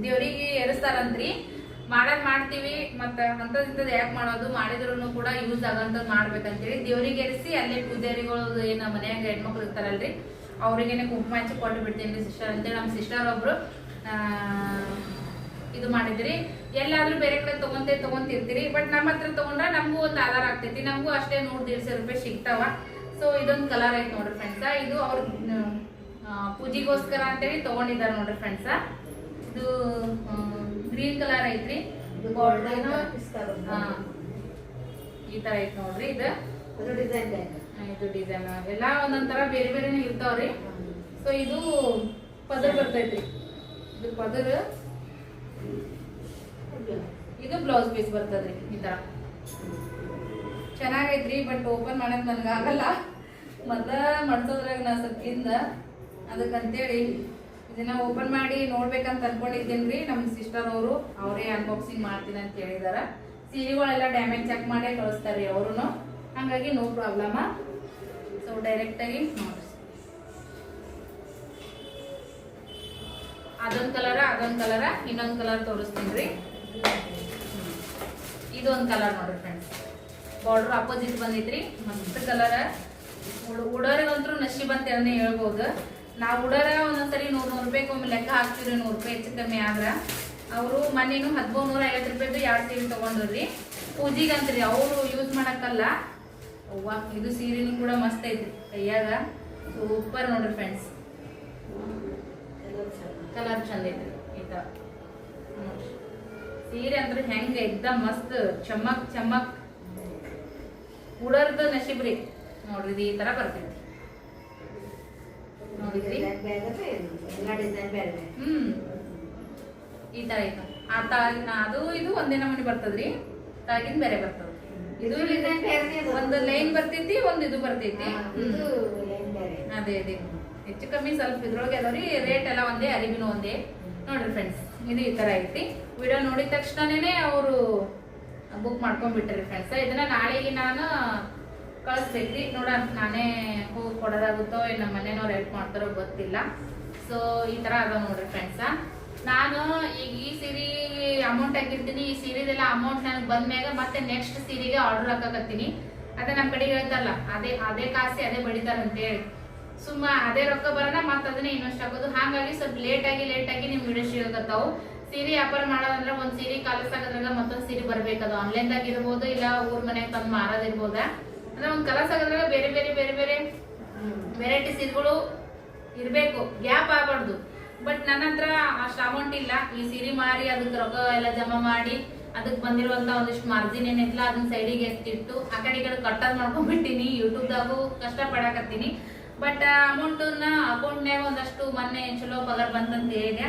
ದೇವ್ರಿಗೆ ಎರಸ್ತಾರಂತ್ರಿ. ಮಾಡದ್ ಮಾಡ್ತೀವಿ ಮತ್ತ ಅಂತದ್ ಯಾಕೆ ಮಾಡೋದು, ಮಾಡಿದ್ರು ಕೂಡ ಯೂಸ್ ಆಗಂತದ್ ಮಾಡ್ಬೇಕಂತೇಳಿ ದೇವ್ರಿಗೆ ಎರಿಸಿ ಅಲ್ಲೇ ಪೂಜಾರಿಗಳು ಏನ ಮನ್ಯಾಗ ಹೆಣ್ಮಕ್ಳು ಇರ್ತಾರಲ್ರಿ ಅವ್ರಿಗೇನೆ ಕುಂಕುಮ ಹಚ್ಚಿ ಕೊಟ್ಟು ಬಿಡ್ತೀನಿ ಸಿಸ್ಟರ್ ಅಂತೇಳಿ. ನಮ್ಮ ಸಿಸ್ಟರ್ ಒಬ್ರು ಇದು ಮಾಡಿದ್ರಿ. ಎಲ್ಲಾದ್ರೂ ಬೇರೆ ಕಡೆ ತಗೊಂತಿರ್ತೀರಿ, ಬಟ್ ನಮ್ಮ ಹತ್ರ ತಗೊಂಡ್ರೆ ನಮಗೂ ಒಂದು ಆಧಾರ ಆಗ್ತೈತಿ. ನಮಗೂ ಅಷ್ಟೇ 100-150 ರೂಪಾಯಿ ಸಿಗ್ತಾವ. ಸೊ ಇದೊಂದು ಕಲರ್ ಐತಿ ನೋಡ್ರಿ ಫ್ರೆಂಡ್ಸ್. ಇದು ಅವ್ರ ಪೂಜೆಗೋಸ್ಕರ ಅಂತೇಳಿ ತಗೊಂಡಿದ್ದಾರೆ ನೋಡ್ರಿ ಫ್ರೆಂಡ್ಸ್. ಇದು ಗ್ರೀನ್ ಕಲರ್ ಐತ್ರಿ. ಈ ತರ ಐತಿ ನೋಡ್ರಿ. ಇದು ಡಿಸೈನ್ ಎಲ್ಲ ಒಂದೊಂದರ ಬೇರೆ ಬೇರೆನೇ ಇರ್ತಾವ್ರಿ. ಸೊ ಇದು ಪದರ್ ಬರ್ತೈತ್ರಿ. ಇದು ಪದರ್, ಇದು ಬ್ಲೌಸ್ ಪೀಸ್ ಬರ್ತದ್ರಿ. ಈ ತರ ಚೆನ್ನಾಗೈತ್ರಿ. ಬಟ್ ಓಪನ್ ಮಾಡಕ್ ನನ್ಗ ಆಗಲ್ಲ, ಮೊದ್ಲ ಮಡ್ಸೋದ್ರಾಗ ನಾ ಸ್ವಲ್ಪಿಂದ ಅದಕ್ಕಂತೇಳಿ ಇದನ್ನ ಓಪನ್ ಮಾಡಿ ನೋಡ್ಬೇಕಂತ ಅನ್ಕೊಂಡಿದ್ದೇನ್ರಿ. ನಮ್ಮ ಸಿಸ್ಟರ್ ಅವರು ಅವರೇ ಅನ್ಬಾಕ್ಸಿಂಗ್ ಮಾಡ್ತೀನಿ ಅಂತ ಹೇಳಿದಾರ. ಸೀರೆಗಳೆಲ್ಲ ಡ್ಯಾಮೇಜ್ ಚೆಕ್ ಮಾಡೇ ಕಳಿಸ್ತಾರ್ರಿ ಅವ್ರು. ಹಂಗಾಗಿ ನೋ ಪ್ರಾಬ್ಲಮ್. ಸೊ ಡೈರೆಕ್ಟ್ ಆಗಿ ನೋಡ್ರಿ, ಅದೊಂದ್ ಕಲರ ಇನ್ನೊಂದ್ ಕಲರ್ ತೋರಿಸ್ತೀನಿ. ಇದೊಂದ್ ಕಲರ್ ನೋಡ್ರಿ ಫ್ರೆಂಡ್ಸ್. Border opposite ಬಂದೈತ್ರಿ. ಮಸ್ತ್ ಕಲರ್. ಉಡೋರಿಗಂತೂ ನಶೀಬ್ ಅಂತ ಹೇಳ್ಬೋದು. ನಾವು ಉಡೋರ ಒಂದೊಂದ್ಸರಿ 100 ರೂಪಾಯಿಗೆ ಒಮ್ಮೆ ಲೆಕ್ಕ ಹಾಕ್ತಿವ್ರಿ. 100 ರೂಪಾಯಿ ಹೆಚ್ಚು ಕಮ್ಮಿ ಆದ್ರ. ಅವರು ಮನೇನು 1,350 ರೂಪಾಯಿದು 2 ಸೀರೆ ತಗೊಂಡ್ರಿ ಪೂಜೆಗಂತ್ರಿ. ಅವರು ಯೂಸ್ ಮಾಡಕ್ಕಲ್ಲ. ಅವ್ವ ಇದು ಸೀರೆನೂ ಕೂಡ ಮಸ್ತ್ ಐತ್ರಿ ಕೈಯಾಗ. ಸೂಪರ್ ನೋಡ್ರಿ ಫ್ರೆಂಡ್ಸ್. ಕಲರ್ ಚಂದ ಐತ್ರಿ. ಈ ತರ ಸೀರೆ ಅಂದ್ರೆ ಹೆಂಗ ಎಕ್ದಮ್ ಮಸ್ತ್ ಚಮಕ್ ಉಡೋರ್ದು ನಶೀಬ್ರಿ ನೋಡ್ರಿ. ಈ ತರ ಬರ್ತೈತಿ ನೋಡಿದ್ರಿ. ಈ ತರ ಐತೆ ಆ ತಾಗಿನ ಅದು ಇದು ಒಂದೇ ನಮೂನಿ ಬರ್ತದ್ರಿ, ತಾಗಿನ ಬೇರೆ ಬರ್ತದ. ಇದು ಒಂದು ಲೈನ್ ಬರ್ತೈತಿ, ಒಂದು ಇದು ಬರ್ತೈತಿ. ಅದೇ ಅದೇ ಹೆಚ್ಚು ಕಮ್ಮಿ ಸ್ವಲ್ಪ ಇದ್ರೊಳಗೆ ಅದಾವ್ರಿ. ರೇಟ್ ಎಲ್ಲ ಒಂದೇ, ಅರಿವಿನೂ ಒಂದೇ ನೋಡ್ರಿ ಫ್ರೆಂಡ್ಸ್. ಇದು ಈ ತರ ಐತಿ. ವಿಡಿಯೋ ನೋಡಿದ ತಕ್ಷಣನೇ ಅವರು ಬುಕ್ ಮಾಡ್ಕೊಂಡ್ಬಿಟ್ರಿ ಫ್ರೆಂಡ್ಸ್. ಇದನ್ನ ನಾಳೆಗೆ ನಾನು ಕಳಿಸ್ಬೇಕ್ರಿ. ನೋಡ ನಾನೇ ಹೋಗಿ ಕೊಡೋದಾಗುತ್ತೋ ನಮ್ಮ ಮನೆಯವ್ರು ಹೆಲ್ಪ್ ಮಾಡ್ತಾರೋ ಗೊತ್ತಿಲ್ಲ. ಸೊ ಈ ತರ ಅದ ನೋಡ್ರಿ ಫ್ರೆಂಡ್ಸ್. ನಾನು ಈಗ ಈ ಸೀರೆ ಅಮೌಂಟ್ ಹಾಕಿರ್ತೀನಿ. ಈ ಸೀರೆದೆಲ್ಲ ಅಮೌಂಟ್ ನನಗೆ ಬಂದ್ಮ್ಯಾಗ ಮತ್ತೆ ನೆಕ್ಸ್ಟ್ ಸೀರೆಗೆ ಆರ್ಡರ್ ಹಾಕಕತ್ತೀನಿ. ಅದೇ ನಮ್ಮ ಕಡೆ ಹೇಳ್ತಾರಲ್ಲ, ಅದೇ ಕಾಸಿ ಅದೇ ಬಡಿತಾರ ಅಂತ ಹೇಳಿ ಸುಮ್ಮ ಅದೇ ರೊಕ್ಕ ಬರೋಣ ಮತ್ತೆ ಅದನ್ನೇ ಇನ್ವೆಸ್ಟ್ ಹಾಕೋದು. ಹಾಗಾಗಿ ಸ್ವಲ್ಪ ಲೇಟ್ ಆಗಿ ನಿಮ್ ವಿಡಿಯೋ ಸಿಗಕತ್ತಾವು. ಸೀರೆ ವ್ಯಾಪಾರ ಮಾಡೋದಂದ್ರೆ ಒಂದ್ ಸೀರೆ ಕಲಸಾಗದ್ರಾಗ ಮತ್ತೊಂದ್ ಸೀರೆ ಬರ್ಬೇಕದು. ಆನ್ಲೈನ್ದಾಗ ಇರ್ಬೋದು, ಇಲ್ಲ ಊರ್ ಮನೆಗೆ ತಂದು ಮಾರೋದಿರ್ಬೋದ. ಅಂದ್ರೆ ಒಂದ್ ಕಲಸಾಗದ್ರಾಗ ಬೇರೆ ಬೇರೆ ಬೇರೆ ಬೇರೆ ವೆರೈಟಿ ಸೀರೆಗಳು ಇರ್ಬೇಕು, ಗ್ಯಾಪ್ ಆಗಬಾರ್ದು. ಬಟ್ ನನ್ನ ಹತ್ರ ಅಷ್ಟು ಅಮೌಂಟ್ ಇಲ್ಲ. ಈ ಸೀರೆ ಮಾರಿ ಅದಕ್ಕೆ ರೊಕ್ಕ ಎಲ್ಲ ಜಮಾ ಮಾಡಿ ಅದಕ್ಕೆ ಬಂದಿರುವಂತ ಒಂದಿಷ್ಟು ಮಾರ್ಜಿನ್ ಏನಿಲ್ಲ ಅದನ್ನ ಸೈಡಿಗೆ ಎತ್ತಿಟ್ಟು ಆ ಕಡೆ ಈ ಕಡೆ ಕಟ್ಟದ್ ಮಾಡ್ಕೊಂಡ್ಬಿಟ್ಟಿನಿ. ಯೂಟ್ಯೂಬ್ದಾಗೂ ಕಷ್ಟ ಪಡಾಕತ್ತೀನಿ. ಬಟ್ ಅಮೌಂಟನ್ನ ಅಕೌಂಟ್ನಾಗ ಒಂದಷ್ಟು ಮೊನ್ನೆ ಚಲೋ ಪಗಾರ ಬಂತಂತ ಹೇಳಿದೆ.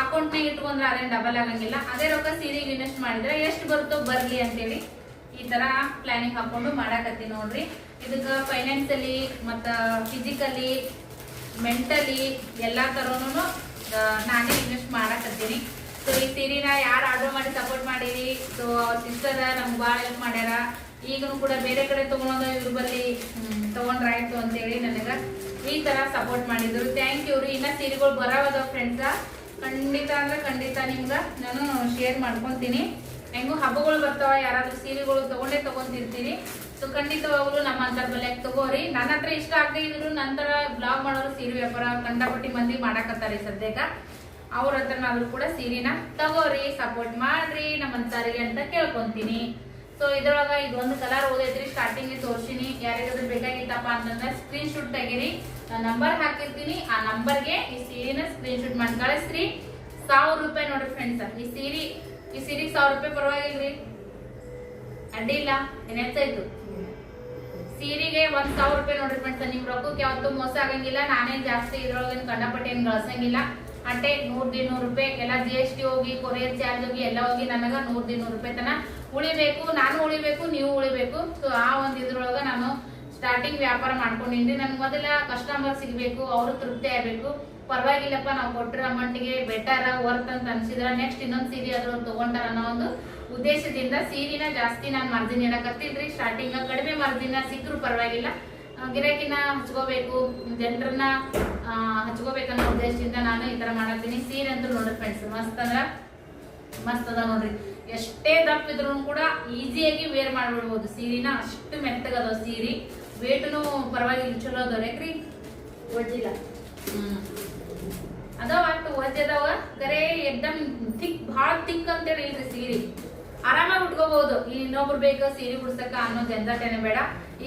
ಅಕೌಂಟ್ನಾಗ ಇಟ್ಕೊಂಡ್ರೆ ಅದೇನು ಡಬಲ್ ಆಗಂಗಿಲ್ಲ. ಅದೇ ರೊಕ್ಕ ಸೀರೆಗೆ ಇನ್ವೆಸ್ಟ್ ಮಾಡಿದ್ರೆ ಎಷ್ಟು ಬರುತ್ತೋ ಬರ್ಲಿ ಅಂತೇಳಿ ಈ ತರ ಪ್ಲಾನಿಂಗ್ ಹಾಕೊಂಡು ಮಾಡಾಕತ್ತೀನಿ ನೋಡ್ರಿ. ಇದಕ್ಕೆ ಫೈನಾನ್ಸಿಯಲಿ ಮತ್ತ ಫಿಸಿಕಲಿ ಮೆಂಟಲಿ ಎಲ್ಲಾ ತರನು ನಾನೇ ಇನ್ವೆಸ್ಟ್ ಮಾಡಾಕತ್ತೀನಿ. ಸೊ ಈ ಸೀರೆನ ಯಾರು ಆರ್ಡರ್ ಮಾಡಿ ಸಪೋರ್ಟ್ ಮಾಡಿರಿ. ಸೊ ಅವ್ರ ಸಿಸ್ಟರ್ ನಮ್ಗೆ ಭಾಳ ಹೆಲ್ಪ್ ಮಾಡ್ಯಾರ. ಈಗನು ಕೂಡ ಬೇರೆ ಕಡೆ ತಗೊಳೋದು ಇವ್ರ ಬಲ್ಲಿ ತಗೊಂಡ್ರಾಯ್ತು ಅಂತೇಳಿ ನನಗ ಈ ತರ ಸಪೋರ್ಟ್ ಮಾಡಿದ್ರು. ಥ್ಯಾಂಕ್ ಯು ರೀ. ಇನ್ನ ಸೀರೆಗಳು ಬರವದ ಫ್ರೆಂಡ್ಸ, ಖಂಡಿತ ಅಂದ್ರೆ ಖಂಡಿತ ನಿಮ್ಗ ನಾನು ಶೇರ್ ಮಾಡ್ಕೊಂತೀನಿ. ಹೆಂಗು ಹಬ್ಬಗಳು ಬರ್ತಾವ, ಯಾರಾದ್ರೂ ಸೀರೆಗಳು ತಗೊಂತಿರ್ತೀರಿ. ಸೊ ಖಂಡಿತವಾಗ್ಲೂ ನಮ್ಮ ಅಂತರ ಬೆಲೆ ತಗೋರಿ. ನನ್ನ ಹತ್ರ ಇಷ್ಟ ಆಗದೆ ಇದ್ರು ನಂತರ ಬ್ಲಾಗ್ ಮಾಡೋರು ಸೀರೆ ವ್ಯಾಪಾರ ಕಂಡಪಟ್ಟಿ ಮಂದಿ ಮಾಡಾಕತ್ತಾರೆ ಸದ್ಯಕ್ಕ. ಅವ್ರ ಹತ್ರನಾದ್ರೂ ಕೂಡ ಸೀರೆನ ತಗೋರಿ, ಸಪೋರ್ಟ್ ಮಾಡ್ರಿ ನಮ್ಮಂತರಿಗೆ ಅಂತ ಕೇಳ್ಕೊಂತೀನಿ. ಸೊ ಇದ್ರೊಳಗ ಇದೊಂದು ಕಲರ್ ಓದೈತ್ರಿ, ಸ್ಟಾರ್ಟಿಂಗ್ ತೋರ್ಸಿನಿ. ಯಾರಿಗಾದ್ರೂ ಬೇಕಾಗಿತ್ತಪ್ಪ ಅಂತಂದ್ರೆ ಸ್ಕ್ರೀನ್ ಶಾಟ್ ತೆಗೀರಿ, ನಂಬರ್ ಹಾಕಿರ್ತೀನಿ. ಆ ನಂಬರ್ಗೆ ಈ ಸೀರೆನ ಸ್ಕ್ರೀನ್ ಶಾಟ್ ಮಾಡಿ ಕಳಿಸ್ರಿ. 1000 ರೂಪಾಯಿ ನೋಡ್ರಿ ಫ್ರೆಂಡ್ಸ್. ಈ ಸೀರೆಗೆ 1000 ರೂಪಾಯಿ ಪರವಾಗಿಲ್ರಿ, ಅಡ್ಡಿ ಇಲ್ಲ. ಏನ್ ಹೆಚ್ಚಾಯ್ತು ಸೀರೆಗೆ 1000 ರೂಪಾಯಿ ನೋಡ್ರಿ ಫ್ರೆಂಡ್ಸ್. ನಿಮ್ ರೊಕ್ಕಕ್ಕೆ ಯಾವತ್ತೂ ಮೋಸ ಆಗಂಗಿಲ್ಲ. ನಾನೇನ್ ಜಾಸ್ತಿ ಇದ್ರೊಳಗೇನು ಕಂಡಪಟ್ಟಿ ಏನ್ ಗಳಿಸಂಗಿಲ್ಲ. ಅಟ್ಟೆ 100-200 ರೂಪಾಯಿ ಎಲ್ಲ GST ಹೋಗಿ, ಕೊರಿಯರ್ ಚಾರ್ಜ್ ಹೋಗಿ ಎಲ್ಲ ಹೋಗಿ ನನಗ 100-200 ರೂಪಾಯಿ ತನ ಉಳಿಬೇಕು. ನಾನು ಉಳಿಬೇಕು, ನೀವು ಉಳಿಬೇಕು. ಸೊ ಆ ಒಂದ್ ಇದ್ರೊಳಗ ನಾನು ಸ್ಟಾರ್ಟಿಂಗ್ ವ್ಯಾಪಾರ ಮಾಡ್ಕೊಂಡಿನಿ. ನನ್ಗೆ ಮೊದಲ ಕಸ್ಟಮರ್ ಸಿಗ್ಬೇಕು, ಅವರು ತೃಪ್ತಿ ಆಗ್ಬೇಕು. ಪರವಾಗಿಲ್ಲಪ್ಪ ನಾವು ಕೊಟ್ಟಿರೋ ಅಮೌಂಟ್ಗೆ ಬೆಟರ್ ವರ್ತ್ ಅಂತ ಅನ್ಸಿದ್ರ ನೆಕ್ಸ್ಟ್ ಇನ್ನೊಂದ್ ಸೀರೆ ಆದ್ರೂ ತಗೊಂಡಾರ ಅನ್ನೋ ಒಂದು ಉದ್ದೇಶದಿಂದ ಸೀರೆನ ಜಾಸ್ತಿ ನಾನು ಮಾರ್ಜಿನ್ ಇಡಕತ್ತಿಲ್ರಿ. ಸ್ಟಾರ್ಟಿಂಗ್ ಕಡಿಮೆ ಮಾರ್ಜಿನ್ ಸಿಕ್ಕರು ಪರವಾಗಿಲ್ಲ, ಗಿರಾಕಿನ ಹಚ್ಕೋಬೇಕು, ಜನರನ್ನ ಹಚ್ಕೋಬೇಕನ್ನೋ ಉದ್ದೇಶದಿಂದ ನಾನು ಈ ತರ ಮಾಡತ್ತೀನಿ. ಸೀರೆ ಅಂತೂ ನೋಡ್ರಿ ಫ್ರೆಂಡ್ಸ್ ಮಸ್ತ್ ಅಂದ್ರ ಮಸ್ತ್ ಅದ ನೋಡ್ರಿ. ಎಷ್ಟೇ ದಪ್ಪ ಇದ್ರು ಕೂಡ ಈಸಿಯಾಗಿ ವೇರ್ ಮಾಡ್ಬಿಡ್ಬೋದು ಸೀರೆನ, ಅಷ್ಟು ಮೆತ್ತಗದ ಸೀರೆ. ವೇಟ್ನು ಪರವಾಗಿಲ್ಲ, ಚಲೋ ಅದಾವ್ರಿ, ಒಡ್ಜಿಲ್ಲ. ಅದಾವ ಒಜ್ಜದವ ಕರೆ ಎಕ್ದಮ್ ಥಿಕ್, ಭಾಳ ಥಿಕ್ ಅಂತೇಳಿ ಇಲ್ರಿ ಸೀರೆ. ಆರಾಮಾಗಿ ಉಟ್ಕೋಬಹುದು. ಇನ್ನೊಬ್ರು ಬೇಕು ಸೀರೆ ಉಡ್ಸಕ ಅನ್ನೋ ಜಂಜಾಟೇನೆ ಬೇಡ.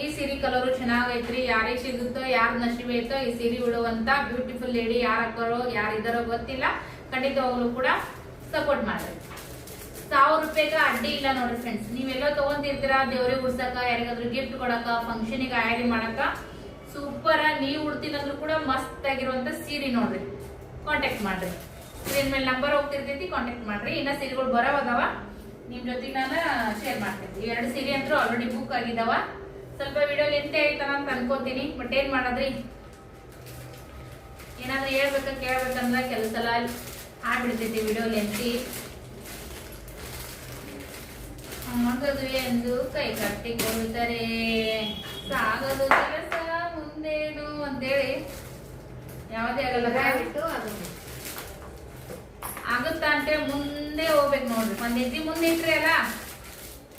ಈ ಸೀರೆ ಕಲರು ಚೆನ್ನಾಗೈತ್ರಿ. ಯಾರಿಗೆ ಸಿಗುತ್ತೋ, ಯಾರು ನಶೀಬ್ ಐತೋ ಈ ಸೀರೆ ಉಡುವಂತ ಬ್ಯೂಟಿಫುಲ್ ಲೇಡಿ ಯಾರು ಹಾಕೋರೋ ಯಾರು ಇದಾರೋ ಗೊತ್ತಿಲ್ಲ, ಖಂಡಿತವಾಗ್ಲೂ ಕೂಡ ಸಪೋರ್ಟ್ ಮಾಡ್ರಿ. 1000 ರೂಪಾಯಿಗೆ ಅಡ್ಡಿ ಇಲ್ಲ ನೋಡ್ರಿ ಫ್ರೆಂಡ್ಸ್. ನೀವೆಲ್ಲೋ ತಗೊಂತಿರ್ತೀರಾ ದೇವ್ರಿಗೆ ಉಡ್ಸಕ, ಯಾರಿಗಾದ್ರೂ ಗಿಫ್ಟ್ ಕೊಡಕ, ಫಂಕ್ಷನಿಗೆ ಆಯ್ಕೆ ಮಾಡಕ ಸೂಪರ್. ನೀವು ಉಡ್ತೀನಂದ್ರೂ ಕೂಡ ಮಸ್ತ್ ಆಗಿರುವಂತ ಸೀರೆ ನೋಡ್ರಿ. ಕಾಂಟ್ಯಾಕ್ಟ್ ಮಾಡ್ರಿ, ಸ್ಕ್ರೀನ್ ಮೇಲೆ ನಂಬರ್ ಹೋಗ್ತಿರ್ತೈತಿ, ಕಾಂಟ್ಯಾಕ್ಟ್ ಮಾಡ್ರಿ. ಇನ್ನ ಸೀರೆಗಳು ಬರೋವದಾವ, ನಿಮ್ ಜೊತೆಗೆ ನಾನು ಶೇರ್ ಮಾಡ್ತೀನಿ. 2 ಸೀರೆ ಅಂತೂ ಆಲ್ರೆಡಿ ಬುಕ್ ಆಗಿದಾವ. ಸ್ವಲ್ಪ ವಿಡಿಯೋ ಲೆಂತ್ ಆಯ್ತಾನ ಅಂತ ಅನ್ಕೋತೀನಿ. ಬಟ್ ಏನ್ ಮಾಡೋದ್ರಿ, ಏನಾದ್ರೂ ಕೇಳ್ಬೇಕಂದ್ರ ಕೆಲಸ ಎಲ್ಲ ಆಗ್ಬಿಡ್ತೈತಿ ವಿಡಿಯೋ ಲೆಂತಿ. ಮಗದು ಎಂದು ಕೈ ಕಟ್ಟಿಕೊಳ್ಳುತ್ತಾರೆ, ಸಾಗದು ಕೆಲಸ ಮುಂದೇನು ಅಂತೇಳಿ ಯಾವದೇ ಆಗಲ್ಲ. ಆಗುತ್ತಾ ಅಂತೇಳಿ ಮುಂದೆ ಹೋಗ್ಬೇಕು ನೋಡ್ರಿ. ಒಂದ್ ಹೆಜ್ಜೆ ಮುಂದೆ ಇಟ್ರಿ ಅಲ್ಲ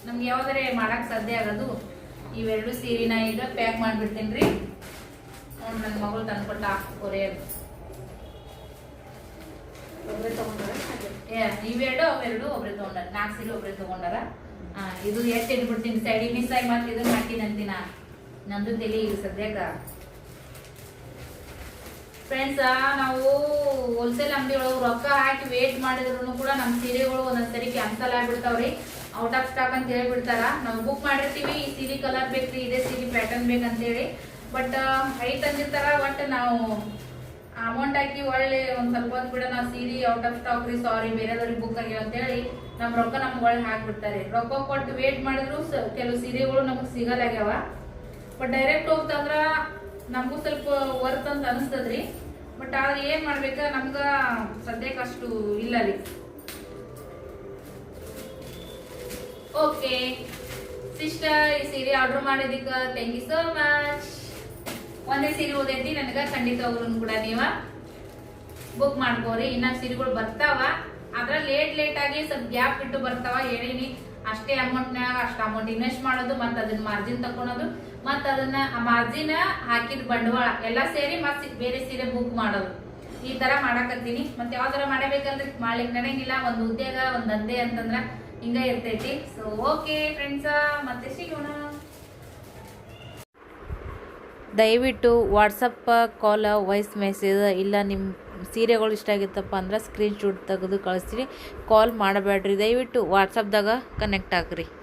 ನಮ್ಗೆ ಯಾವ್ದಾರೆ ಮಾಡಕ್ ಸಾಧ್ಯ ಆಗೋದು. ಇವೆರಡು ಸೀರೆನ ಈಗ ಪ್ಯಾಕ್ ಮಾಡ್ಬಿಡ್ತೀನಿ ನೋಡ್ರಿ. ನನ್ನ ಮಗಳು ತಂದ್ಕೊಟ್ಟ ಕೊರಿಯರ್. ಇವೆರಡು ಅವೆರಡು ಒಬ್ರೆ ತಗೊಂಡಾರ. 4 ಸೀರೆ ಒಬ್ರೆ ತಗೊಂಡಾರ. ಇದು ಎಷ್ಟು ಇಟ್ಬಿಡ್ತೀನಿ ಸೈಡಿ ಮಿಸ್ ಆಗಿ ಮತ್ತೆ ಇದನ್ನ ಹಾಕಿನ ಅಂತಿನ ನಂದು ತಲೆ ಈಗ ಸದ್ಯಕ್ಕ. ಫ್ರೆಂಡ್ಸ್, ನಾವು ಹೋಲ್ಸೇಲ್ ಅಂಗಡಿ ಒಳಗೆ ರೊಕ್ಕ ಹಾಕಿ ವೇಟ್ ಮಾಡಿದ್ರು ಕೂಡ ನಮ್ಮ ಸೀರೆಗಳು ಒಂದೊಂದ್ಸರಿ ಕ್ಯಾನ್ಸಲ್ ಆಗ್ಬಿಡ್ತಾವ್ರಿ, ಔಟ್ ಆಫ್ ಸ್ಟಾಕ್ ಅಂತ ಹೇಳ್ಬಿಡ್ತಾರ. ನಾವು ಬುಕ್ ಮಾಡಿರ್ತೀವಿ, ಈ ಸೀರೆ ಕಲರ್ ಬೇಕ್ರಿ, ಇದೇ ಸೀರೆ ಪ್ಯಾಟರ್ನ್ ಬೇಕಂತೇಳಿ. ಬಟ್ ಹೈಟ್ ಅಂದಿರ್ತಾರ, ಬಟ್ ನಾವು ಅಮೌಂಟ್ ಹಾಕಿ ಒಳ್ಳೆ ಒಂದು ಸ್ವಲ್ಪ ಹೊತ್ತು ಬಿಡ ನಾವು ಸೀರೆ ಔಟ್ ಆಫ್ ಸ್ಟಾಕ್ ರೀ ಸಾರಿ ಬೇರೆದವ್ರಿಗೆ ಬುಕ್ ಆಗ್ಯಾವ ಅಂತೇಳಿ ನಮ್ಮ ರೊಕ್ಕ ನಮ್ಗೆ ಒಳ್ಳೆ ಹಾಕ್ಬಿಡ್ತಾರೆ. ರೊಕ್ಕ ಕೊಟ್ಟು ವೇಟ್ ಮಾಡಿದ್ರು ಕೆಲವು ಸೀರೆಗಳು ನಮಗೆ ಸಿಗಲಾಗ್ಯಾವ. ಬಟ್ ಡೈರೆಕ್ಟ್ ಹೋಗ್ತಂದ್ರ ನಮಗೂ ಸ್ವಲ್ಪ ವರ್ತ್ ಅಂತ ಅನಿಸ್ತದ್ರಿ. ಬಟ್ ಆದ್ರೆ ಏನು ಮಾಡ್ಬೇಕ ನಮ್ಗೆ ಸದ್ಯಕ್ಕೆ ಅಷ್ಟು ಇಲ್ಲ ರೀ. ಓಕೆ ಸಿಸ್ಟರ್, ಈ ಸೀರೆ ಆರ್ಡರ್ ಮಾಡಿದಕ್ಕೆ ಥ್ಯಾಂಕ್ ಯು ಸೋ ಮಚ್. ಒಂದೇ ಸೀರೆ ಓದೈತಿ ನನಗೆ, ಖಂಡಿತ ಅವ್ರನ್ನ ಕೂಡ ನೀವ ಬುಕ್ ಮಾಡ್ಕೋರಿ. ಇನ್ನ ಸೀರೆಗಳು ಬರ್ತಾವ, ಆದ್ರ ಲೇಟ್ ಆಗಿ ಸ್ವಲ್ಪ ಗ್ಯಾಪ್ ಇಟ್ಟು ಬರ್ತಾವ. ಹೇಳಿನಿ ಅಷ್ಟೇ ಅಮೌಂಟ್ನಾಗ ಅಷ್ಟು ಅಮೌಂಟ್ ಇನ್ವೆಸ್ಟ್ ಮಾಡೋದು, ಮತ್ತೆ ಅದನ್ನ ಮಾರ್ಜಿನ್ ತಕೊಳೋದು, ಮತ್ತೆ ಅದನ್ನ ಆ ಮಾರ್ಜಿನ್ ಹಾಕಿದ ಬಂಡವಾಳ ಎಲ್ಲ ಸೇರಿ ಮತ್ತೆ ಬೇರೆ ಸೀರೆ ಬುಕ್ ಮಾಡೋದು, ಈ ತರ ಮಾಡಾಕತ್ತೀನಿ. ಮತ್ತೆ ಯಾವ ತರ ಮಾಡಬೇಕಂದ್ರೆ ಮಾಡ್ಲಿಕ್ಕೆ ನಡೆಯಂಗಿಲ್ಲ. ಒಂದು ಉದ್ಯೋಗ ಒಂದು ದಂಧೆ ಅಂತಂದ್ರ ಹಿಂಗ ಇರ್ತೈತಿ. ಸೊ ಓಕೆ ಫ್ರೆಂಡ್ಸ, ಮತ್ತೆ ಸಿಗೋಣ. ದಯವಿಟ್ಟು ವಾಟ್ಸಪ್ ಕಾಲ್ ವಾಯ್ಸ್ ಮೆಸೇಜ್ ಇಲ್ಲ ನಿಮ್ಮ ಸೀರೆಗಳು ಇಷ್ಟ ಆಗಿತ್ತಪ್ಪ ಅಂದ್ರೆ ಸ್ಕ್ರೀನ್ಶಾಟ್ ತೆಗೆದು ಕಳಿಸ್ತೀನಿ. ಕಾಲ್ ಮಾಡಬೇಡ್ರಿ, ದಯವಿಟ್ಟು ವಾಟ್ಸಪ್ದಾಗ ಕನೆಕ್ಟ್ ಆಗ್ರಿ.